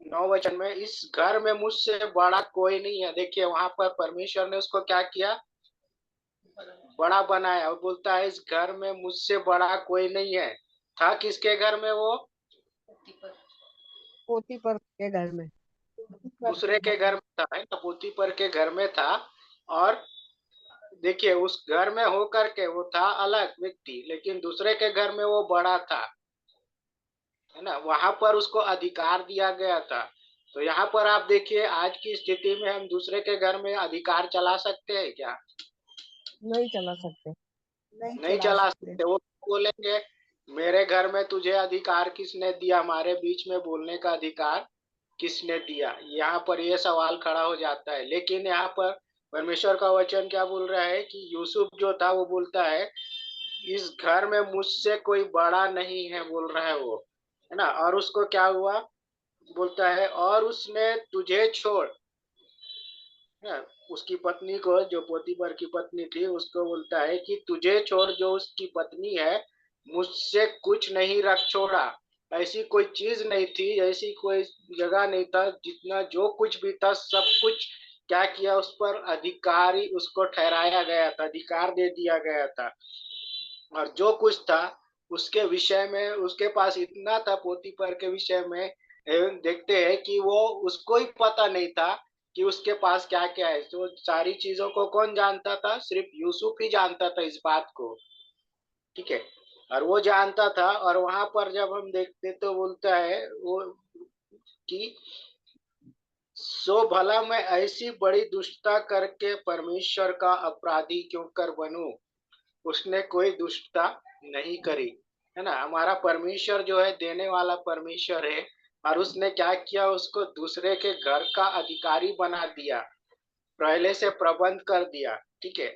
S7: 9 वचन में, इस घर में मुझसे बड़ा कोई नहीं है। देखिए वहां पर परमेश्वर ने उसको क्या किया, बड़ा बनाया। और बोलता है इस घर में मुझसे बड़ा कोई नहीं है। था किसके घर में वो,
S3: पोतीपर के घर में।
S7: दूसरे के घर में था, है ना, पोतीपर के घर में था। और देखिए उस घर में होकर के वो था अलग व्यक्ति, लेकिन दूसरे के घर में वो बड़ा था, है ना। वहां पर उसको अधिकार दिया गया था। तो यहाँ पर आप देखिए, आज की स्थिति में हम दूसरे के घर में अधिकार चला सकते हैं क्या?
S3: नहीं चला सकते।
S7: नहीं चला सकते। वो बोलेंगे मेरे घर में तुझे अधिकार किसने दिया, हमारे बीच में बोलने का अधिकार किसने दिया। यहाँ पर ये सवाल खड़ा हो जाता है। लेकिन यहाँ पर परमेश्वर का वचन क्या बोल रहा है कि यूसुफ जो था वो बोलता है इस घर में मुझसे कोई बड़ा नहीं है, बोल रहा है वो, है ना। और उसको क्या हुआ, बोलता है और उसने तुझे छोड़, है, उसकी पत्नी को, जो पोतीपर की पत्नी थी, उसको बोलता है कि तुझे छोड़, जो उसकी पत्नी है, मुझसे कुछ नहीं रख छोड़ा। ऐसी कोई चीज नहीं थी, ऐसी कोई जगह नहीं था, जितना जो कुछ भी था सब कुछ क्या किया, उस पर अधिकारी उसको ठहराया गया था, अधिकार दे दिया गया था। और जो कुछ था उसके विषय में उसके पास इतना था, पोतीपर के विषय में देखते हैं कि वो उसको ही पता नहीं था कि उसके पास क्या क्या है। तो सारी चीजों को कौन जानता था, सिर्फ यूसुफ ही जानता था इस बात को। ठीक है। और वो जानता था। और वहां पर जब हम देखते तो बोलता है वो कि सो भला मैं ऐसी बड़ी दुष्टता करके परमेश्वर का अपराधी क्यों कर बनूं। उसने कोई दुष्टता नहीं करी, है ना। हमारा परमेश्वर जो है देने वाला परमेश्वर है। और उसने क्या किया, उसको दूसरे के घर का अधिकारी बना दिया, पहले से प्रबंध कर दिया। ठीक है।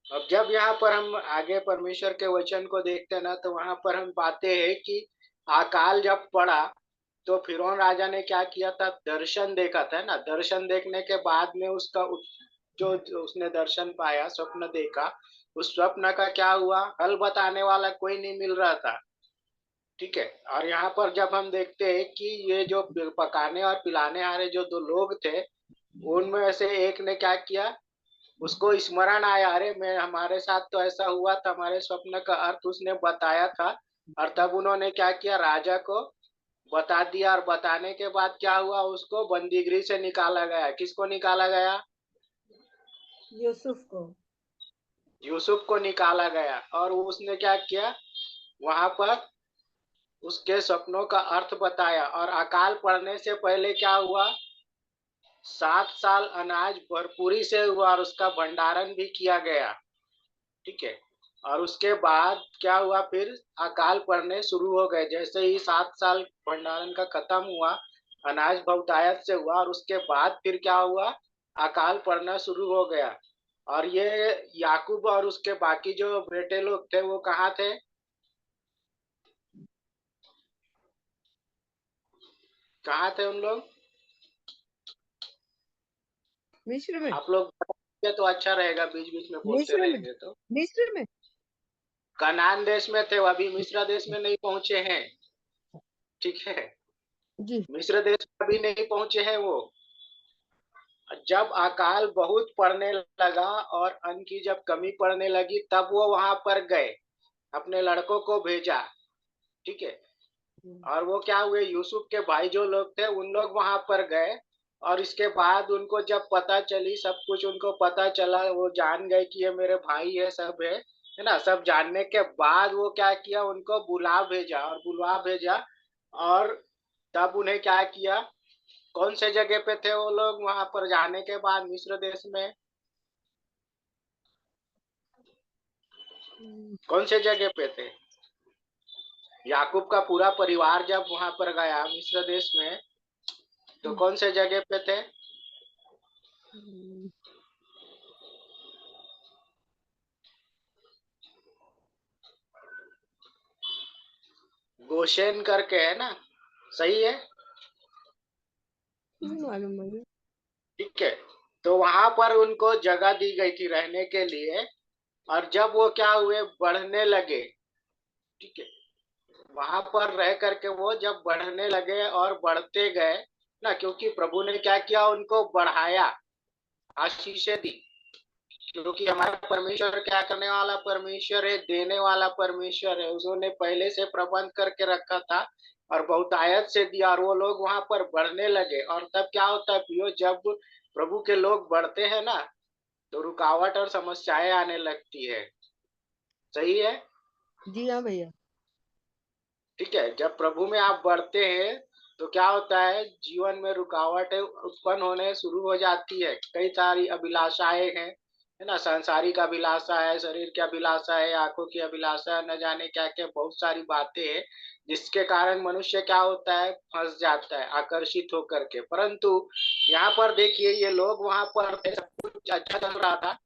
S7: अब जब यहाँ पर हम आगे परमेश्वर के वचन को देखते हैं ना, तो वहां पर हम पाते हैं कि अकाल जब पड़ा तो फिरौन राजा ने क्या किया था, दर्शन देखा था, है ना। दर्शन देखने के बाद में उसका जो उसने दर्शन पाया, स्वप्न देखा, उस स्वप्न का क्या हुआ, हल बताने वाला कोई नहीं मिल रहा था। ठीक है। और यहाँ पर जब हम देखते हैं कि ये जो पकाने और पिलाने वाले जो दो लोग थे, उनमें से एक ने क्या किया, उसको स्मरण आया, अरे मैं हमारे साथ तो ऐसा हुआ था, हमारे स्वप्न का अर्थ उसने बताया था। और तब उन्होंने क्या किया, राजा को बता दिया। और बताने के बाद क्या हुआ, उसको बंदीगृह से निकाला गया। किसको निकाला गया?
S2: यूसुफ को।
S7: यूसुफ को निकाला गया। और उसने क्या किया, वहां पर उसके सपनों का अर्थ बताया। और अकाल पड़ने से पहले क्या हुआ, 7 साल अनाज भरपूरी से हुआ और उसका भंडारण भी किया गया। ठीक है। और उसके बाद क्या हुआ, फिर अकाल पड़ने शुरू हो गए। जैसे ही 7 साल भंडारण का खत्म हुआ, अनाज बहुतायत से हुआ, और उसके बाद फिर क्या हुआ, अकाल पड़ना शुरू हो गया। और ये याकूब और उसके बाकी जो बेटे लोग थे वो कहाँ थे? कहाँ थे उन लोग?
S3: मिस्र में।
S7: आप लोग बताएंगे तो अच्छा रहेगा, बीच बीच में बोलते
S3: मिस्र में।
S7: रहेंगे तो।
S3: मिस्र में।
S7: कनान देश में थे, वो अभी मिस्र देश में नहीं पहुंचे हैं। ठीक है।
S3: जी।
S7: मिस्र देश में अभी नहीं पहुंचे हैं वो। जब अकाल बहुत पड़ने लगा और अन्न की जब कमी पड़ने लगी, तब वो वहां पर गए, अपने लड़कों को भेजा। ठीक है। और वो क्या हुए, यूसुफ के भाई जो लोग थे उन लोग वहां पर गए। और इसके बाद उनको जब पता चली, सब कुछ उनको पता चला, वो जान गए कि ये मेरे भाई है, सब है ना। सब जानने के बाद वो क्या किया, उनको बुलवा भेजा। और तब उन्हें क्या किया, कौन से जगह पे थे वो लोग वहां पर जाने के बाद मिस्र देश में? कौन से जगह पे थे? याकूब का पूरा परिवार जब वहां पर गया मिस्र देश में, तो कौन से जगह पे थे? गोशेन करके है ना, सही है?
S3: मालूम नहीं।
S7: ठीक है। तो वहां पर उनको जगह दी गई थी रहने के लिए। और जब वो क्या हुए, बढ़ने लगे। ठीक है। वहां पर रह करके वो जब बढ़ने लगे और बढ़ते गए ना, क्योंकि प्रभु ने क्या किया, उनको बढ़ाया, आशीषें दी। क्योंकि हमारा परमेश्वर क्या करने वाला परमेश्वर है, देने वाला परमेश्वर है। उसने पहले से प्रबंध करके रखा था और बहुतायत से दिया। और वो लोग वहां पर बढ़ने लगे। और तब क्या होता है पियो, जब प्रभु के लोग बढ़ते हैं ना, तो रुकावट और समस्याएं आने लगती है। सही है?
S3: जी हाँ भैया।
S7: ठीक है। जब प्रभु में आप बढ़ते हैं तो क्या होता है, जीवन में रुकावटें उत्पन्न होने शुरू हो जाती है। कई सारी अभिलाषाएं हैं, है ना। सांसारिक अभिलाषा है, शरीर की अभिलाषा है, आंखों की अभिलाषा है, न जाने क्या क्या बहुत सारी बातें हैं, जिसके कारण मनुष्य क्या होता है, फंस जाता है आकर्षित होकर के। परंतु यहाँ पर देखिए, ये लोग वहां पर थे, सब कुछ अच्छा चल रहा था।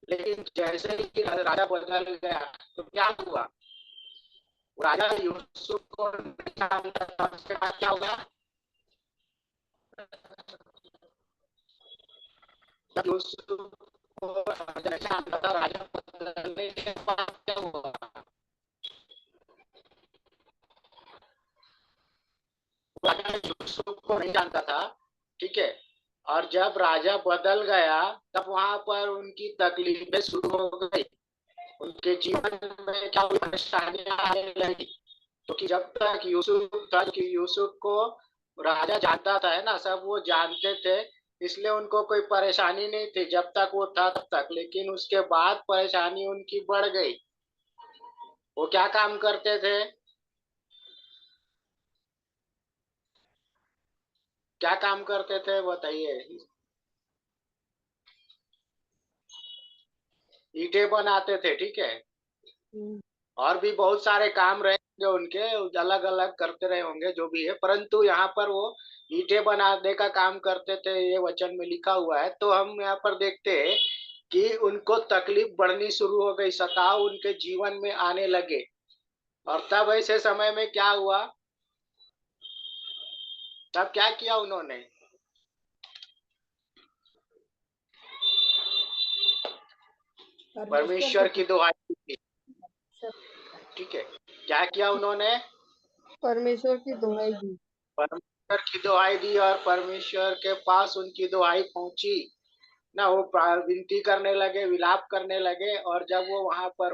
S7: लेकिन जैसे ही राजा बदल गया तो क्या हुआ, राजा यूसुफ को नहीं जानता था। उसके बाद क्या हुआ, जब यूसुफ को राजा जानता था, राजा बदलने के बाद क्या हुआ, राजा यूसुफ को नहीं जानता था। ठीक है। और जब राजा बदल गया, तब वहां पर उनकी तकलीफें शुरू हो गई। उनके जीवन में क्या हुई, परेशानियां आने लगी। क्योंकि जब तक यूसुफ था, कि यूसुफ को राजा जानता था, है ना, सब वो जानते थे, इसलिए उनको कोई परेशानी नहीं थी जब तक वो था तब तक। लेकिन उसके बाद परेशानी उनकी बढ़ गई। वो क्या काम करते थे, क्या काम करते थे बताइए? ईंटें बनाते थे। ठीक है। और भी बहुत सारे काम रहे जो उनके, अलग अलग करते रहे होंगे जो भी है, परंतु यहाँ पर वो ईंटें बनाने का काम करते थे, ये वचन में लिखा हुआ है। तो हम यहाँ पर देखते हैं कि उनको तकलीफ बढ़नी शुरू हो गई, सताव उनके जीवन में आने लगे। और तब ऐसे समय में क्या हुआ, तब क्या किया उन्होंने, परमेश्वर की दुहाई दी। ठीक है। क्या किया उन्होंने,
S3: परमेश्वर की दुहाई दी।
S7: परमेश्वर की दुहाई दी और परमेश्वर के पास उनकी दुहाई पहुंची ना। वो विनती करने लगे, विलाप करने लगे, और जब वो वहां पर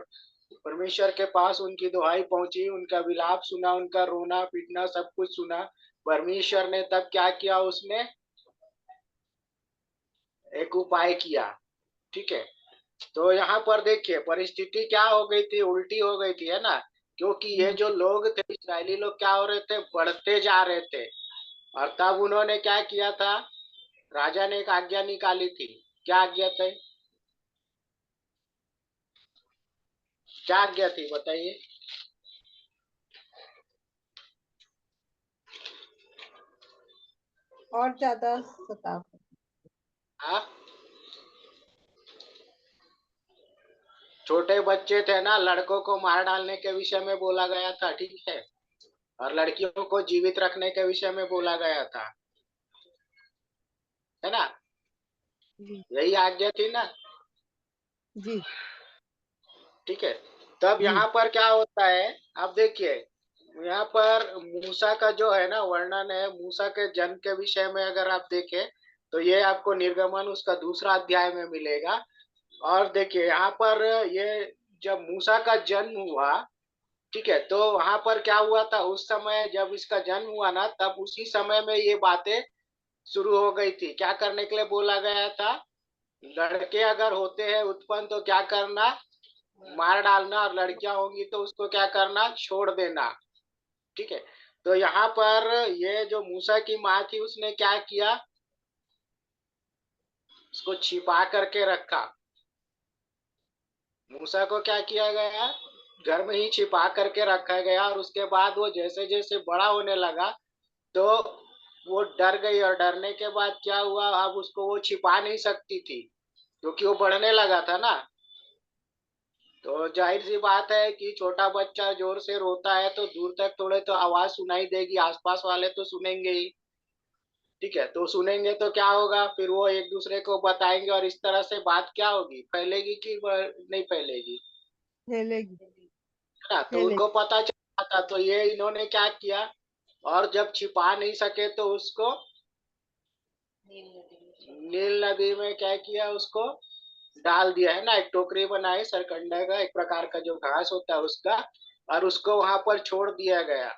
S7: परमेश्वर के पास उनकी दुहाई पहुंची, उनका विलाप सुना, उनका रोना पीटना सब कुछ सुना, परमेश्वर ने तब क्या किया, उसने एक उपाय किया। ठीक है, तो यहाँ पर देखिए परिस्थिति क्या हो गई थी, उल्टी हो गई थी, है ना। क्योंकि ये जो लोग थे, इस्राएली लोग क्या हो रहे थे, बढ़ते जा रहे थे। और तब उन्होंने क्या किया था, राजा ने एक आज्ञा निकाली थी। क्या आज्ञा थी, क्या आज्ञा थी बताइए।
S2: और ज्यादा सताव।
S7: हाँ, छोटे बच्चे थे ना, लड़कों को मार डालने के विषय में बोला गया था, ठीक है, और लड़कियों को जीवित रखने के विषय में बोला गया था, है ना।
S3: जी
S7: यही आज्ञा थी ना।
S3: जी
S7: ठीक है, तब
S3: जी
S7: यहाँ पर क्या होता है, आप देखिए यहाँ पर मूसा का जो है ना वर्णन है, मूसा के जन्म के विषय में अगर आप देखें तो ये आपको निर्गमन उसका दूसरा अध्याय में मिलेगा। और देखिए यहाँ पर ये जब मूसा का जन्म हुआ, ठीक है, तो वहां पर क्या हुआ था, उस समय जब इसका जन्म हुआ ना, तब उसी समय में ये बातें शुरू हो गई थी। क्या करने के लिए बोला गया था, लड़के अगर होते हैं उत्पन्न तो क्या करना, मार डालना, और लड़कियां होंगी तो उसको क्या करना, छोड़ देना। ठीक है, तो यहाँ पर ये जो मूसा की माँ थी उसने क्या किया, उसको छिपा करके रखा। मूसा को क्या किया गया, घर में ही छिपा करके रखा गया। और उसके बाद वो जैसे जैसे बड़ा होने लगा तो वो डर गई, और डरने के बाद क्या हुआ, अब उसको वो छिपा नहीं सकती थी क्योंकि वो बढ़ने लगा था ना। तो जाहिर सी बात है कि छोटा बच्चा जोर से रोता है तो दूर तक थोड़े तो आवाज सुनाई देगी, आसपास वाले तो सुनेंगे ही। ठीक है, तो सुनेंगे तो क्या होगा, फिर वो एक दूसरे को बताएंगे, और इस तरह से बात क्या होगी, फैलेगी कि नहीं फैलेगी,
S3: खेलेगी
S7: है ना। तो उनको
S3: खेलेगी।
S7: पता चला था, तो ये इन्होंने क्या किया, और जब छिपा नहीं सके तो उसको नील नदी में क्या किया, उसको डाल दिया, है ना। एक टोकरी बनाई सरकंडा का, एक प्रकार का जो घास होता है उसका, और उसको वहां पर छोड़ दिया गया।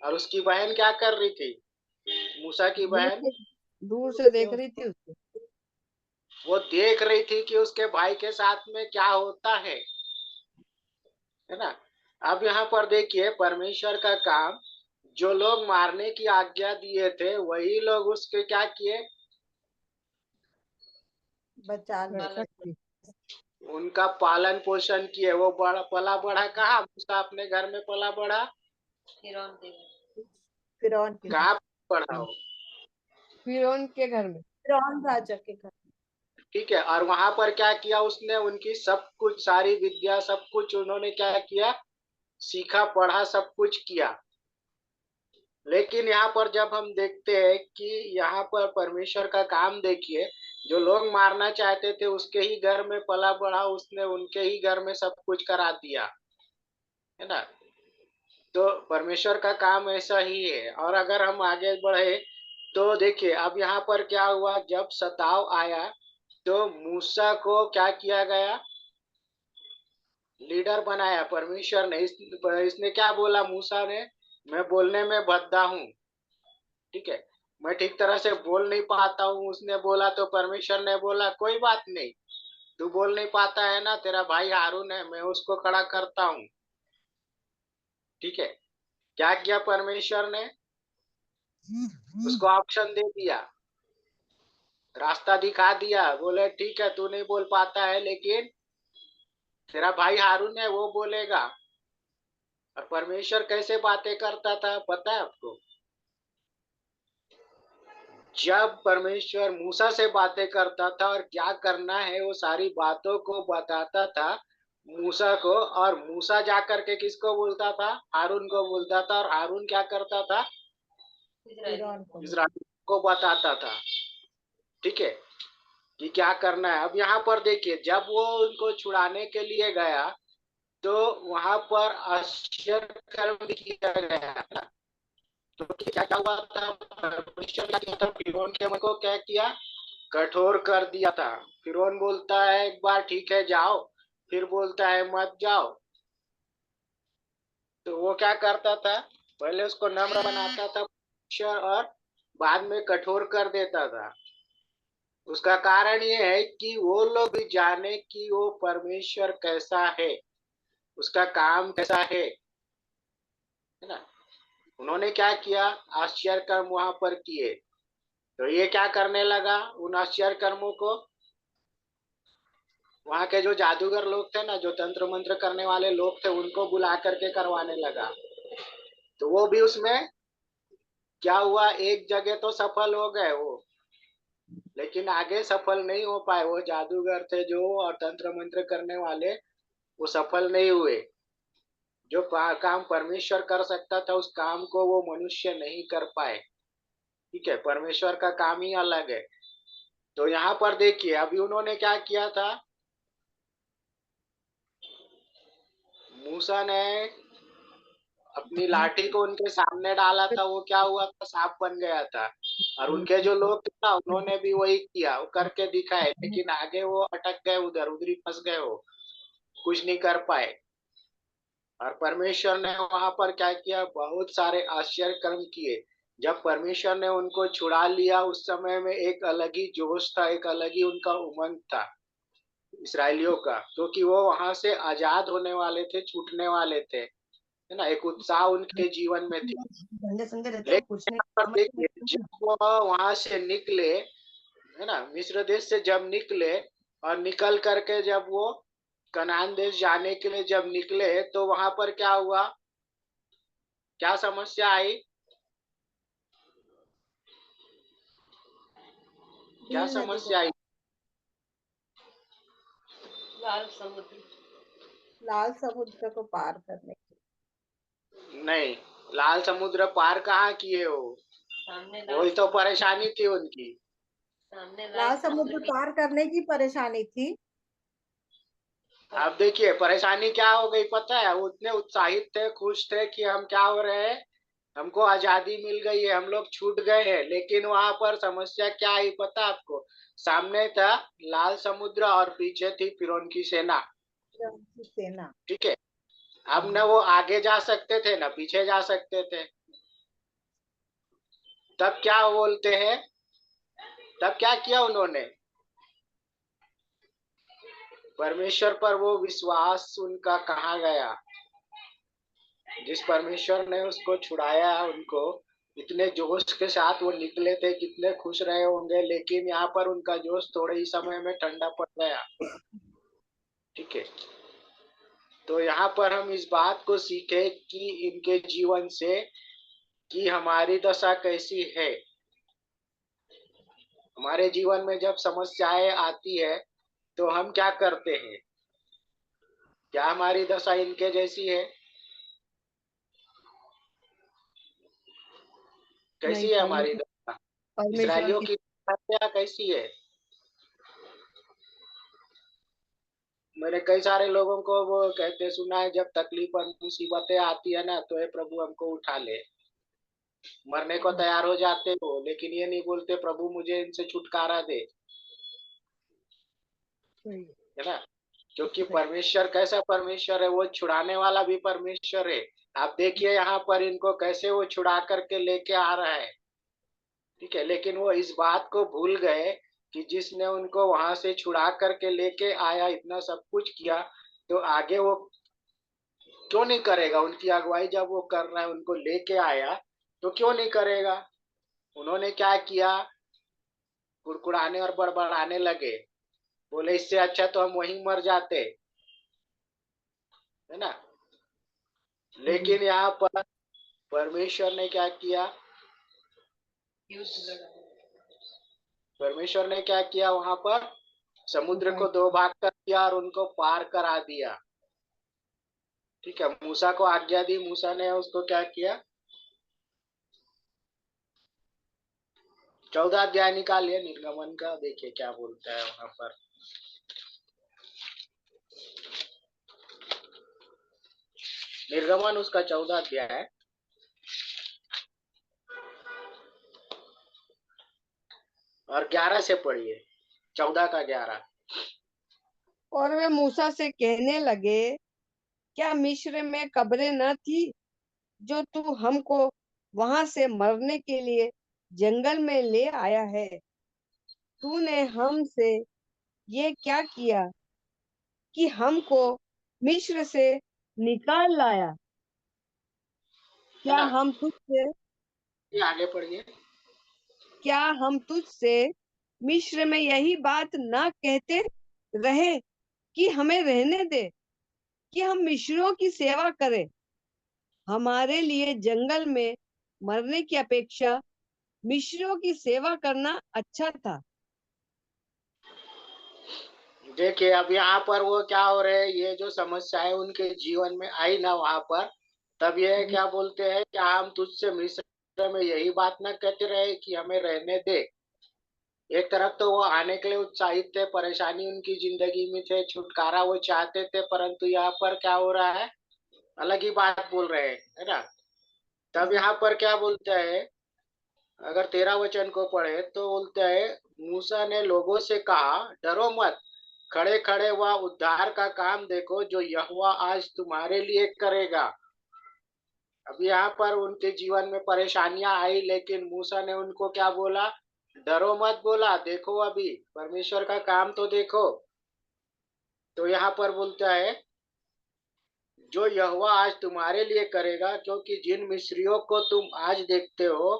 S7: और उसकी बहन क्या कर रही थी, मूसा की
S3: दूर
S7: बहन,
S3: से दूर से देख रही थी उसको।
S7: वो देख रही थी कि उसके भाई के साथ में क्या होता है ना। अब यहाँ पर देखिए परमेश्वर का काम, जो लोग मारने की आज्ञा दिए थे वही लोग उसके क्या किए,
S2: बचा ले।
S3: रक्षक थी।
S7: उनका पालन पोषण किए। वो बड़ा पला बढ़ा कहाँ, मूसा अपने घर में पला बढ़ा,
S2: फिरौन के घर,
S7: कहाँ पढ़ा हो,
S3: फिरौन के घर में।
S2: फिरौन राजा के घर।
S7: ठीक है। और वहां पर क्या किया उसने, उनकी सब कुछ सारी विद्या सब कुछ उन्होंने क्या किया, सीखा पढ़ा सब कुछ किया। लेकिन यहाँ पर जब हम देखते हैं कि यहाँ पर परमेश्वर का काम देखिए, जो लोग मारना चाहते थे उसके ही घर में पला बढ़ा, उसने उनके ही घर में सब कुछ करा दिया, है ना। तो परमेश्वर का काम ऐसा ही है। और अगर हम आगे बढ़े तो देखिए अब यहाँ पर क्या हुआ, जब सताव आया तो मूसा को क्या किया गया, लीडर बनाया परमेश्वर ने। इसने क्या बोला मूसा ने, मैं बोलने में भद्दा हूँ, ठीक है, मैं ठीक तरह से बोल नहीं पाता हूँ। उसने बोला तो परमेश्वर ने बोला कोई बात नहीं, तू बोल नहीं पाता है ना, तेरा भाई हारून है, मैं उसको खड़ा करता हूँ। ठीक है, क्या किया परमेश्वर ने, उसको ऑप्शन दे दिया, रास्ता दिखा दिया। बोले ठीक है तू नहीं बोल पाता है, लेकिन तेरा भाई हारून है वो बोलेगा। और परमेश्वर कैसे बातें करता था पता है आपको, जब परमेश्वर मूसा से बातें करता था और क्या करना है वो सारी बातों को बताता था मूसा को, और मूसा जा करके किसको बोलता था, हारून को बोलता था, और हारून क्या करता था,
S2: फिरौन को।
S7: इस्राएल को बताता था। ठीक है, कि क्या करना है। अब यहाँ पर देखिए जब वो उनको छुड़ाने के लिए गया तो वहां पर आश्चर्य कर्म भी किया गया था। तो क्या क्या हुआ था, परमेश्वर क्या किया था, फिरौन के मन को क्या किया, कठोर कर दिया था। फिरौन बोलता है एक बार ठीक है जाओ, फिर बोलता है मत जाओ। तो वो क्या करता था, पहले उसको नम्र बनाता था परमेश्वर, और बाद में कठोर कर देता था। उसका कारण ये है कि वो लोग भी जाने कि वो परमेश्वर कैसा है, उसका काम कैसा है ना। उन्होंने क्या किया, आश्चर्य कर्म वहां पर किए। तो ये क्या करने लगा, उन आश्चर्य कर्मों को वहां के जो जादूगर लोग थे ना, जो तंत्र मंत्र करने वाले लोग थे, उनको बुला करके करवाने लगा। तो वो भी उसमें क्या हुआ, एक जगह तो सफल हो गए वो, लेकिन आगे सफल नहीं हो पाए। वो जादूगर थे जो और तंत्र मंत्र करने वाले, वो सफल नहीं हुए। जो काम परमेश्वर कर सकता था, उस काम को वो मनुष्य नहीं कर पाए। ठीक है, परमेश्वर का काम ही अलग है। तो यहाँ पर देखिए, अभी उन्होंने क्या किया था, मूसा ने अपनी लाठी को उनके सामने डाला था, वो क्या हुआ था, सांप बन गया था। और उनके जो लोग थे ना, उन्होंने भी वही किया, वो करके दिखाए, लेकिन आगे वो अटक गए, उधर उधर ही फंस गए, वो कुछ नहीं कर पाए। और परमेश्वर ने वहां पर क्या किया, बहुत सारे आश्चर्य कर्म किए। जब परमेश्वर ने उनको छुड़ा लिया, उस समय में एक अलग ही जोश था, एक अलग ही उनका उमंग था इसराइलियों का, क्योंकि वो वहां से आजाद होने वाले थे, छूटने वाले थे, है ना। एक उत्साह उनके जीवन में थी।
S3: संडे संडे रहते हैं, कुछ
S7: लेकिन
S3: नहीं
S7: यहाँ पर
S3: समझ
S7: देखिए,
S3: में
S7: जब वो वहां से निकले, है ना, मिस्र देश से जब निकले, और निकल करके जब वो कनान देश जाने के लिए जब निकले, तो वहां पर क्या हुआ, क्या समस्या आई, क्या
S2: नील नदी को
S7: समस्या आई।
S5: लाल समुद्र।
S2: लाल समुद्र को पार करने की।
S7: नहीं, लाल समुद्र पार कहाँ किए हो,
S5: सामने लाल
S7: वही तो परेशानी थी उनकी।
S5: सामने लाल
S2: लाल
S5: समुद्र
S2: समुद्र
S5: की
S2: पार करने की परेशानी थी।
S7: अब देखिए परेशानी क्या हो गई पता है, वो उतने उत्साहित थे, खुश थे कि हम क्या हो रहे हैं, हमको आजादी मिल गई है, हम लोग छूट गए हैं। लेकिन वहां पर समस्या क्या आई पता आपको, सामने था लाल समुद्र और पीछे थी फिरौन की सेना।
S2: उनकी सेना।
S7: ठीक है, अब न वो आगे जा सकते थे न पीछे जा सकते थे। तब क्या बोलते हैं, तब क्या किया उन्होंने, परमेश्वर पर वो विश्वास उनका कहाँ गया। जिस परमेश्वर ने उसको छुड़ाया, उनको इतने जोश के साथ वो निकले थे, कितने खुश रहे होंगे, लेकिन यहाँ पर उनका जोश थोड़े ही समय में ठंडा पड़ गया। ठीक है, तो यहाँ पर हम इस बात को सीखे कि इनके जीवन से कि हमारी दशा कैसी है। हमारे जीवन में जब समस्याएं आती है, तो हम क्या करते हैं, क्या हमारी दशा इनके जैसी है,
S3: नहीं,
S7: कैसी है हमारी दशा,
S3: परमेश्वर
S7: इसराइलियों
S3: की
S7: की दशा कैसी है। मैंने कई सारे लोगों को वो कहते सुना है, जब तकलीफ और मुसीबतें आती है ना, तो हे प्रभु हमको उठा ले, मरने को तैयार हो जाते हो, लेकिन ये नहीं बोलते प्रभु मुझे इनसे छुटकारा दे,
S3: सही
S7: है ना। क्योंकि
S3: सही
S7: परमेश्वर कैसा परमेश्वर है, वो छुड़ाने वाला भी परमेश्वर है। आप देखिए यहाँ पर इनको कैसे वो छुड़ा करके लेके आ रहा है। ठीक है, लेकिन वो इस बात को भूल गए कि जिसने उनको वहां से छुड़ा करके लेके आया, इतना सब कुछ किया, तो आगे वो क्यों नहीं करेगा। उनकी अगुवाई जब वो कर रहा है, उनको लेके आया, तो क्यों नहीं करेगा। उन्होंने क्या किया, कुड़कुड़ाने और बड़बड़ाने लगे, बोले इससे अच्छा तो हम वहीं मर जाते, है ना। लेकिन यहाँ पर परमेश्वर ने क्या किया,
S5: युद्ध लड़ा।
S7: परमेश्वर ने क्या किया, वहां पर समुद्र
S3: उपाय
S7: को दो भाग कर दिया और उनको पार करा दिया। ठीक है, मूसा को आज्ञा दी, मूसा ने उसको क्या किया, 14 अध्याय निकालिए निर्गमन का, देखिए क्या बोलता है वहां पर। निर्गमन उसका 14 अध्याय और 11 से पढ़िए, 14 का 11।
S3: और वे मूसा से कहने लगे, क्या मिस्र में कब्रें न थी जो तू हमको वहां से मरने के लिए जंगल में ले आया है? तूने हमसे ये क्या किया कि हमको मिस्र से निकाल लाया?
S7: है ना? ये आगे पढ़िए।
S3: क्या हम तुझसे मिस्र में यही बात ना कहते रहे कि हमें रहने दे, कि हम मिस्रियों की सेवा करें? हमारे लिए जंगल में मरने की अपेक्षा मिस्रियों की सेवा करना अच्छा था।
S7: देखिए अब यहाँ पर वो क्या हो रहे हैं, ये जो समस्याएं उनके जीवन में आई ना वहां पर, तब ये क्या बोलते हैं कि हम तुझसे मिस्र में यही बात ना कहते रहे कि हमें रहने दे। एक तरफ तो वो आने के लिए उत्साहित थे, परेशानी उनकी जिंदगी में थे, छुटकारा वो चाहते थे, परंतु यहाँ पर क्या हो रहा है, अलग ही बात बोल रहे हैं, है ना? तब यहाँ पर क्या बोलते हैं, अगर 13 वचन को पढ़े तो बोलते हैं, मूसा ने लोगों से कहा, डरो मत, खड़े खड़े वह उद्धार का काम देखो जो यहोवा आज तुम्हारे लिए करेगा। अब यहाँ पर उनके जीवन में परेशानियां आई, लेकिन मूसा ने उनको क्या बोला, डरो मत बोला, देखो अभी परमेश्वर का काम तो देखो। तो यहाँ पर बोलता है, जो यहोवा आज तुम्हारे लिए करेगा, क्योंकि जिन मिस्रियों को तुम आज देखते हो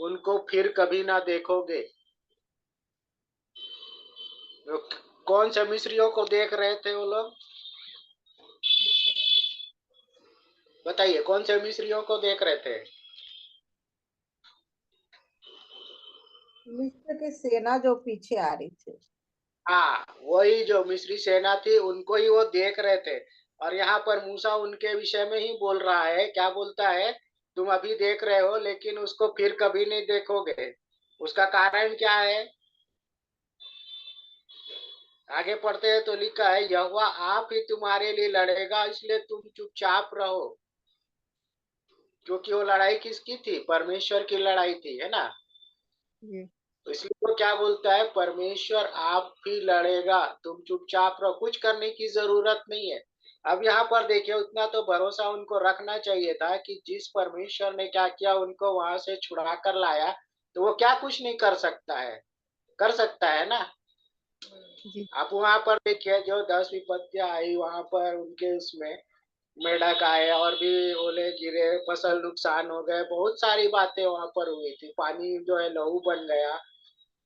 S7: उनको फिर कभी ना देखोगे। कौन से मिस्रियों को देख रहे थे वो लोग? बताइए, कौन से मिस्रियों को देख रहे थे?
S2: मिस्र की सेना जो पीछे आ रही थी।
S7: हाँ, वही जो मिस्री सेना थी उनको ही वो देख रहे थे। और यहाँ पर मूसा उनके विषय में ही बोल रहा है, क्या बोलता है, तुम अभी देख रहे हो लेकिन उसको फिर कभी नहीं देखोगे। उसका कारण क्या है? आगे पढ़ते हैं तो लिखा है, यहोवा आप ही तुम्हारे लिए लड़ेगा, इसलिए तुम चुपचाप रहो। क्योंकि वो लड़ाई किसकी थी? परमेश्वर की लड़ाई थी, है ना? तो इसलिए वो क्या बोलता है, परमेश्वर आप ही लड़ेगा, तुम चुपचाप रहो, कुछ करने की जरूरत नहीं है। अब यहाँ पर देखिए, उतना तो भरोसा उनको रखना चाहिए था कि जिस परमेश्वर ने क्या किया, उनको वहां से छुड़ा कर लाया, तो वो क्या कुछ नहीं कर सकता है? कर सकता है ना?
S3: जी।
S7: आप वहां पर देखिए, जो 10 विपत्तियां आई वहां पर उनके उसमें, मेढक आए और भी ओले गिरे, फसल नुकसान हो गए, बहुत सारी बातें वहां पर हुई थी, पानी जो है लहू बन गया।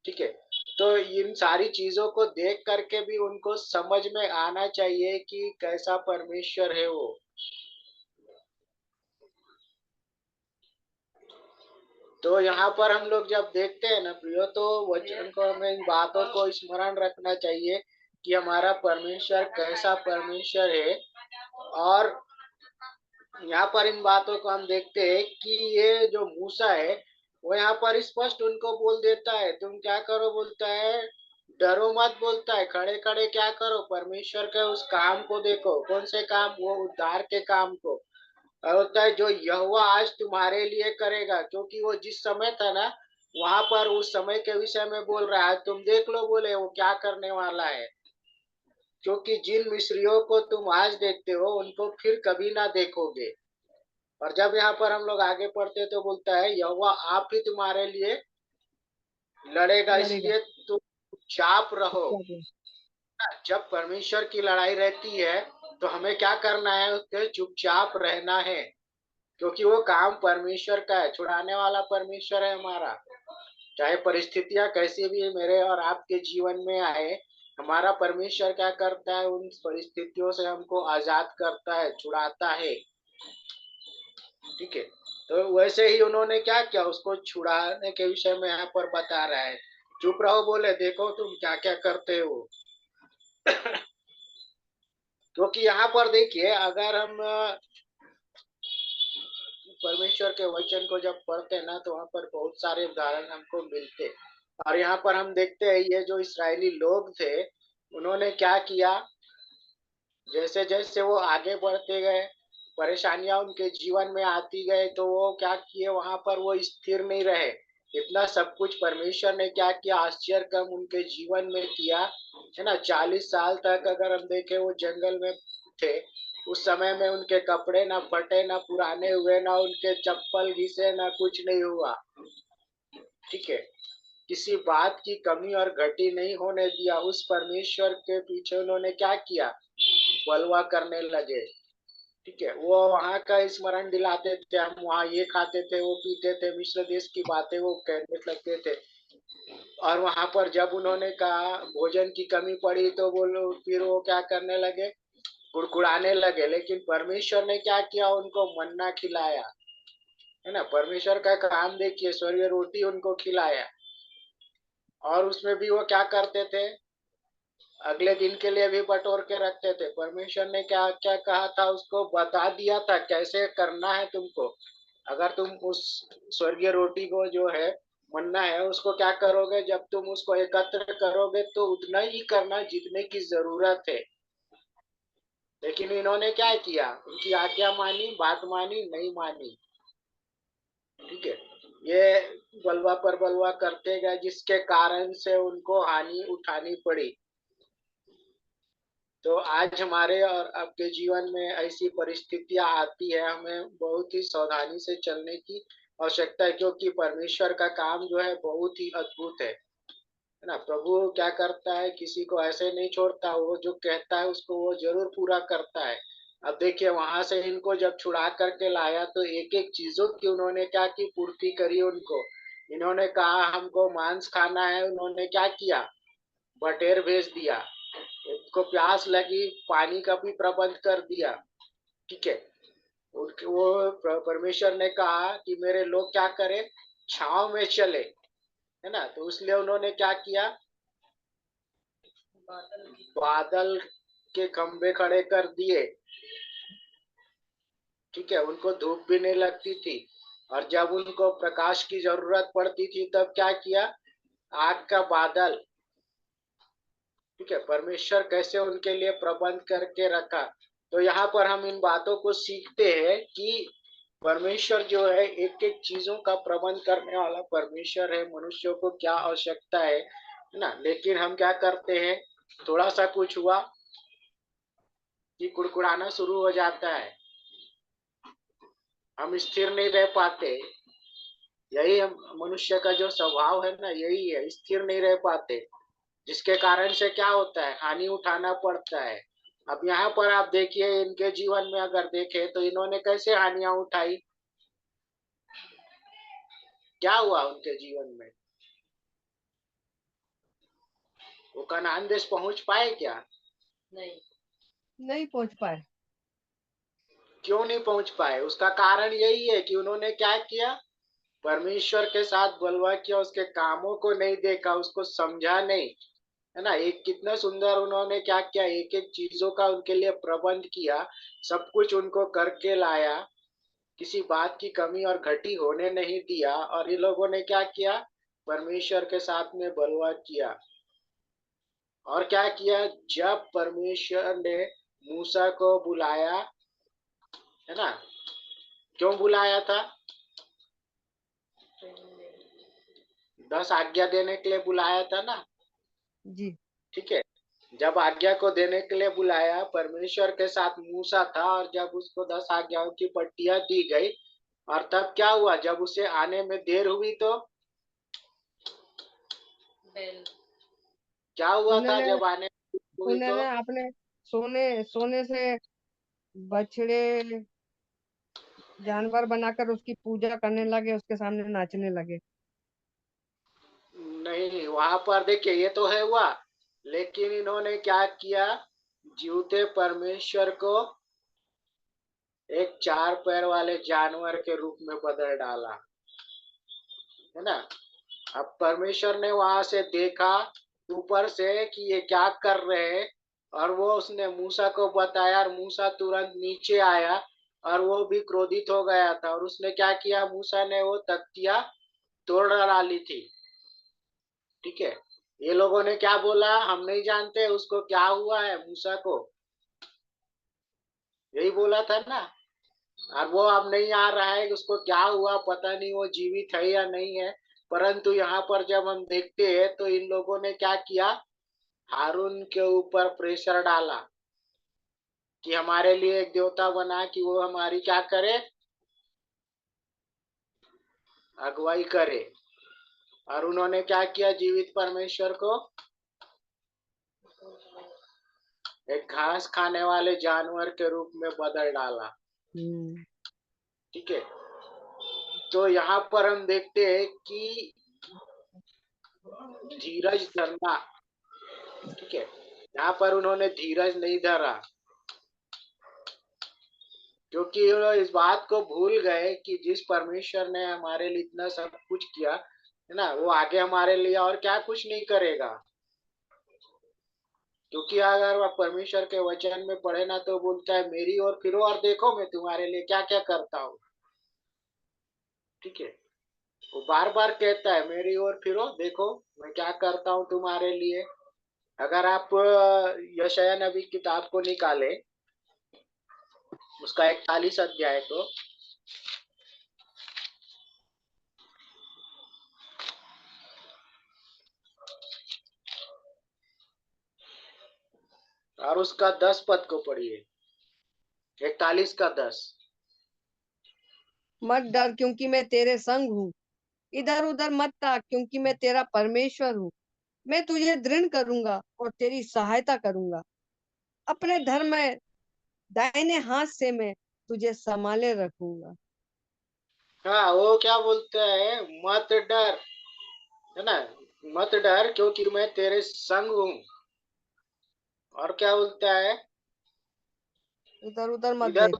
S7: ठीक है, तो इन सारी चीजों को देख करके भी उनको समझ में आना चाहिए कि कैसा परमेश्वर है वो। तो यहाँ पर हम लोग जब देखते हैं ना प्रियो, तो वचन को हमें इन बातों को स्मरण रखना चाहिए कि हमारा परमेश्वर कैसा परमेश्वर है। और यहाँ पर इन बातों को हम देखते हैं कि ये जो मूसा है वो यहाँ पर स्पष्ट उनको बोल देता है, तुम क्या करो, बोलता है डरो मत, बोलता है खड़े खड़े क्या करो, परमेश्वर के उस काम को देखो। कौन से काम? वो उद्धार के काम को। और होता है जो यहोवा आज तुम्हारे लिए करेगा, क्योंकि वो जिस समय था ना वहां पर उस समय के विषय में बोल रहा है, तुम देख लो बोले वो क्या करने वाला है। क्योंकि जिन मिस्रियों को तुम आज देखते हो उनको फिर कभी ना देखोगे। और जब यहाँ पर हम लोग आगे पढ़ते तो बोलता है, यहोवा आप ही तुम्हारे लिए लड़ेगा,
S3: लड़ेगा।
S7: इसलिए तुम चुपचाप रहो।
S3: क्या बोल?
S7: जब परमेश्वर की लड़ाई रहती है तो हमें क्या करना है? उसके चुपचाप रहना है, क्योंकि वो काम परमेश्वर का है, छुड़ाने वाला परमेश्वर है हमारा। चाहे परिस्थितियां कैसी भी मेरे और आपके जीवन में आए, हमारा परमेश्वर क्या करता है? उन परिस्थितियों से हमको आजाद करता है, छुड़ाता है। ठीक है, तो वैसे ही उन्होंने क्या किया, उसको छुड़ाने के विषय में यहाँ पर बता रहा है, चुप रहो, बोले देखो तुम क्या क्या करते हो। क्योंकि यहाँ पर देखिए, अगर हम परमेश्वर के वचन को जब पढ़ते हैं ना, तो वहाँ पर बहुत सारे उदाहरण हमको मिलते। और यहाँ पर हम देखते हैं, ये जो इस्राएली लोग थे उन्होंने क्या किया, जैसे जैसे वो आगे बढ़ते गए, परेशानियां उनके जीवन में आती गए तो वो क्या किए, वहां पर वो स्थिर नहीं रहे। इतना सब कुछ परमेश्वर ने क्या किया, आश्चर्य कर्म उनके जीवन में किया, है ना। 40 साल तक अगर हम देखें वो जंगल में थे, उस समय में उनके कपड़े ना फटे, ना पुराने हुए, ना उनके चप्पल घिसे, ना कुछ नहीं हुआ। ठीक है, किसी बात की कमी और घटी नहीं होने दिया। उस परमेश्वर के पीछे उन्होंने क्या किया, बलवा करने लगे। ठीक है, वो वहां का स्मरण दिलाते थे, हम वहाँ ये खाते थे, वो पीते थे, मिश्र देश की बातें वो कहने लगते थे। और वहां पर जब उन्होंने कहा भोजन की कमी पड़ी तो बोलो, फिर वो क्या करने लगे, कुड़कुड़ाने लगे। लेकिन परमेश्वर ने क्या किया, उनको मन्ना खिलाया, है ना। परमेश्वर का काम देखिए, स्वर्गीय रोटी उनको खिलाया। और उसमें भी वो क्या करते थे, अगले दिन के लिए भी बटोर के रखते थे। परमेश्वर ने क्या क्या कहा था, उसको बता दिया था कैसे करना है तुमको। अगर तुम उस स्वर्गीय रोटी को जो है, मन्ना है, उसको क्या करोगे, जब तुम उसको एकत्र करोगे तो उतना ही करना जितने की जरूरत है। लेकिन इन्होंने क्या किया, उनकी आज्ञा मानी, बात मानी, नहीं मानी। ठीक है, ये बलवा पर बलवा करते गए, जिसके कारण से उनको हानि उठानी पड़ी। तो आज हमारे और आपके जीवन में ऐसी परिस्थितियां आती है, हमें बहुत ही सावधानी से चलने की आवश्यकता है, क्योंकि परमेश्वर का काम जो है बहुत ही अद्भुत है ना। प्रभु क्या करता है, किसी को ऐसे नहीं छोड़ता, वो जो कहता है उसको वो जरूर पूरा करता है। अब देखिए, वहां से इनको जब छुड़ा करके लाया तो एक एक चीजों की उन्होंने क्या की, पूर्ति करी उनको। इन्होंने कहा हमको मांस खाना है, उन्होंने क्या किया, बटेर भेज दिया। उनको प्यास लगी, पानी का भी प्रबंध कर दिया। ठीक है, उनके वो परमेश्वर ने कहा कि मेरे लोग क्या करे, छांव में चले, है ना। तो इसलिए उन्होंने क्या किया, बादल के खंभे खड़े कर दिए। ठीक है, उनको धूप भी नहीं लगती थी। और जब उनको प्रकाश की जरूरत पड़ती थी तब क्या किया, आग का बादल। ठीक है, परमेश्वर कैसे उनके लिए प्रबंध करके रखा। तो यहाँ पर हम इन बातों को सीखते हैं कि परमेश्वर जो है एक एक चीजों का प्रबंध करने वाला परमेश्वर है। मनुष्यों को क्या आवश्यकता है ना। लेकिन हम क्या करते हैं, थोड़ा सा कुछ हुआ कि कुड़कुड़ाना शुरू हो जाता है, हम स्थिर नहीं रह पाते। यही हम मनुष्य का जो स्वभाव है ना, यही है, स्थिर नहीं रह पाते, जिसके कारण से क्या होता है, हानि उठाना पड़ता है। अब यहाँ पर आप देखिए, इनके जीवन में अगर देखें तो इन्होंने कैसे हानियां उठाई, क्या हुआ उनके जीवन में, वो कनान देश पहुंच पाए क्या,
S3: नहीं पहुंच पाए।
S7: क्यों नहीं पहुंच पाए, उसका कारण यही है कि उन्होंने क्या किया, परमेश्वर के साथ बलवा किया, उसके कामों को नहीं देखा, उसको समझा नहीं, है ना। एक कितना सुंदर उन्होंने क्या किया, एक एक चीजों का उनके लिए प्रबंध किया, सब कुछ उनको करके लाया, किसी बात की कमी और घटी होने नहीं दिया। और ये लोगों ने क्या किया, परमेश्वर के साथ में बलवा किया। और क्या किया, जब परमेश्वर ने मूसा को बुलाया, है ना, क्यों बुलाया था, 10 आज्ञा देने के लिए बुलाया था ना।
S3: जी।
S7: ठीक है, जब आज्ञा को देने के लिए बुलाया, परमेश्वर के साथ मूसा था, और जब उसको 10 आज्ञाओं की पट्टियां दी गई, और तब क्या हुआ, जब उसे आने में देर हुई तो क्या हुआ था,
S3: उन्होंने
S7: जब आने में देर हुई तो
S3: उन्होंने अपने सोने सोने से बछड़े जानवर बनाकर उसकी पूजा करने लगे, उसके सामने नाचने लगे।
S7: नहीं, वहां पर देखिए ये तो है हुआ, लेकिन इन्होंने क्या किया, जीवते परमेश्वर को एक 4 पैर वाले जानवर के रूप में बदल डाला, है ना। अब परमेश्वर ने वहां से देखा ऊपर से कि ये क्या कर रहे हैं, और वो उसने मूसा को बताया, और मूसा तुरंत नीचे आया, और वो भी क्रोधित हो गया था। और उसने क्या किया, मूसा ने वो तख्तियां तोड़ डाली थी। ठीक है, ये लोगों ने क्या बोला, हम नहीं जानते उसको क्या हुआ है, मूसा को, यही बोला था ना। और वो अब नहीं आ रहा है, उसको क्या हुआ पता नहीं, वो जीवित है या नहीं है। परंतु यहाँ पर जब हम देखते हैं तो इन लोगों ने क्या किया, हारून के ऊपर प्रेशर डाला कि हमारे लिए एक देवता बना कि वो हमारी क्या करे, अगुवाई करे। और उन्होंने क्या किया, जीवित परमेश्वर को एक घास खाने वाले जानवर के रूप में बदल डाला। ठीक है, तो यहाँ पर हम देखते हैं कि धीरज धरना, ठीक है, यहाँ पर उन्होंने धीरज नहीं धरा, क्योंकि वो इस बात को भूल गए कि जिस परमेश्वर ने हमारे लिए इतना सब कुछ किया है ना, वो आगे हमारे लिए और क्या कुछ नहीं करेगा। क्योंकि अगर वह परमेश्वर के वचन में पढ़े ना तो बोलता है मेरी ओर फिरो और देखो मैं तुम्हारे लिए क्या क्या करता हूँ। ठीक है, वो बार बार कहता है मेरी ओर फिरो देखो मैं क्या करता हूँ तुम्हारे लिए। अगर आप यशायाह नबी किताब को निकाले, उसका 41 अध्याय को, और उसका 10 पद को पढ़िए, 41 का 10।
S3: मत डर क्योंकि मैं तेरे संग हूँ, इधर उधर मत ताक क्योंकि मैं तेरा परमेश्वर हूँ। मैं तुझे दृढ़ करूंगा और तेरी सहायता करूंगा, अपने धर्म में दाहिने हाथ से मैं तुझे संभाले रखूंगा।
S7: हाँ, वो क्या बोलता है, मत डर, है ना, मत डर क्योंकि मैं तेरे संग हूँ। और क्या बोलता है,
S3: इधर उधर मत
S7: इधर
S3: देख।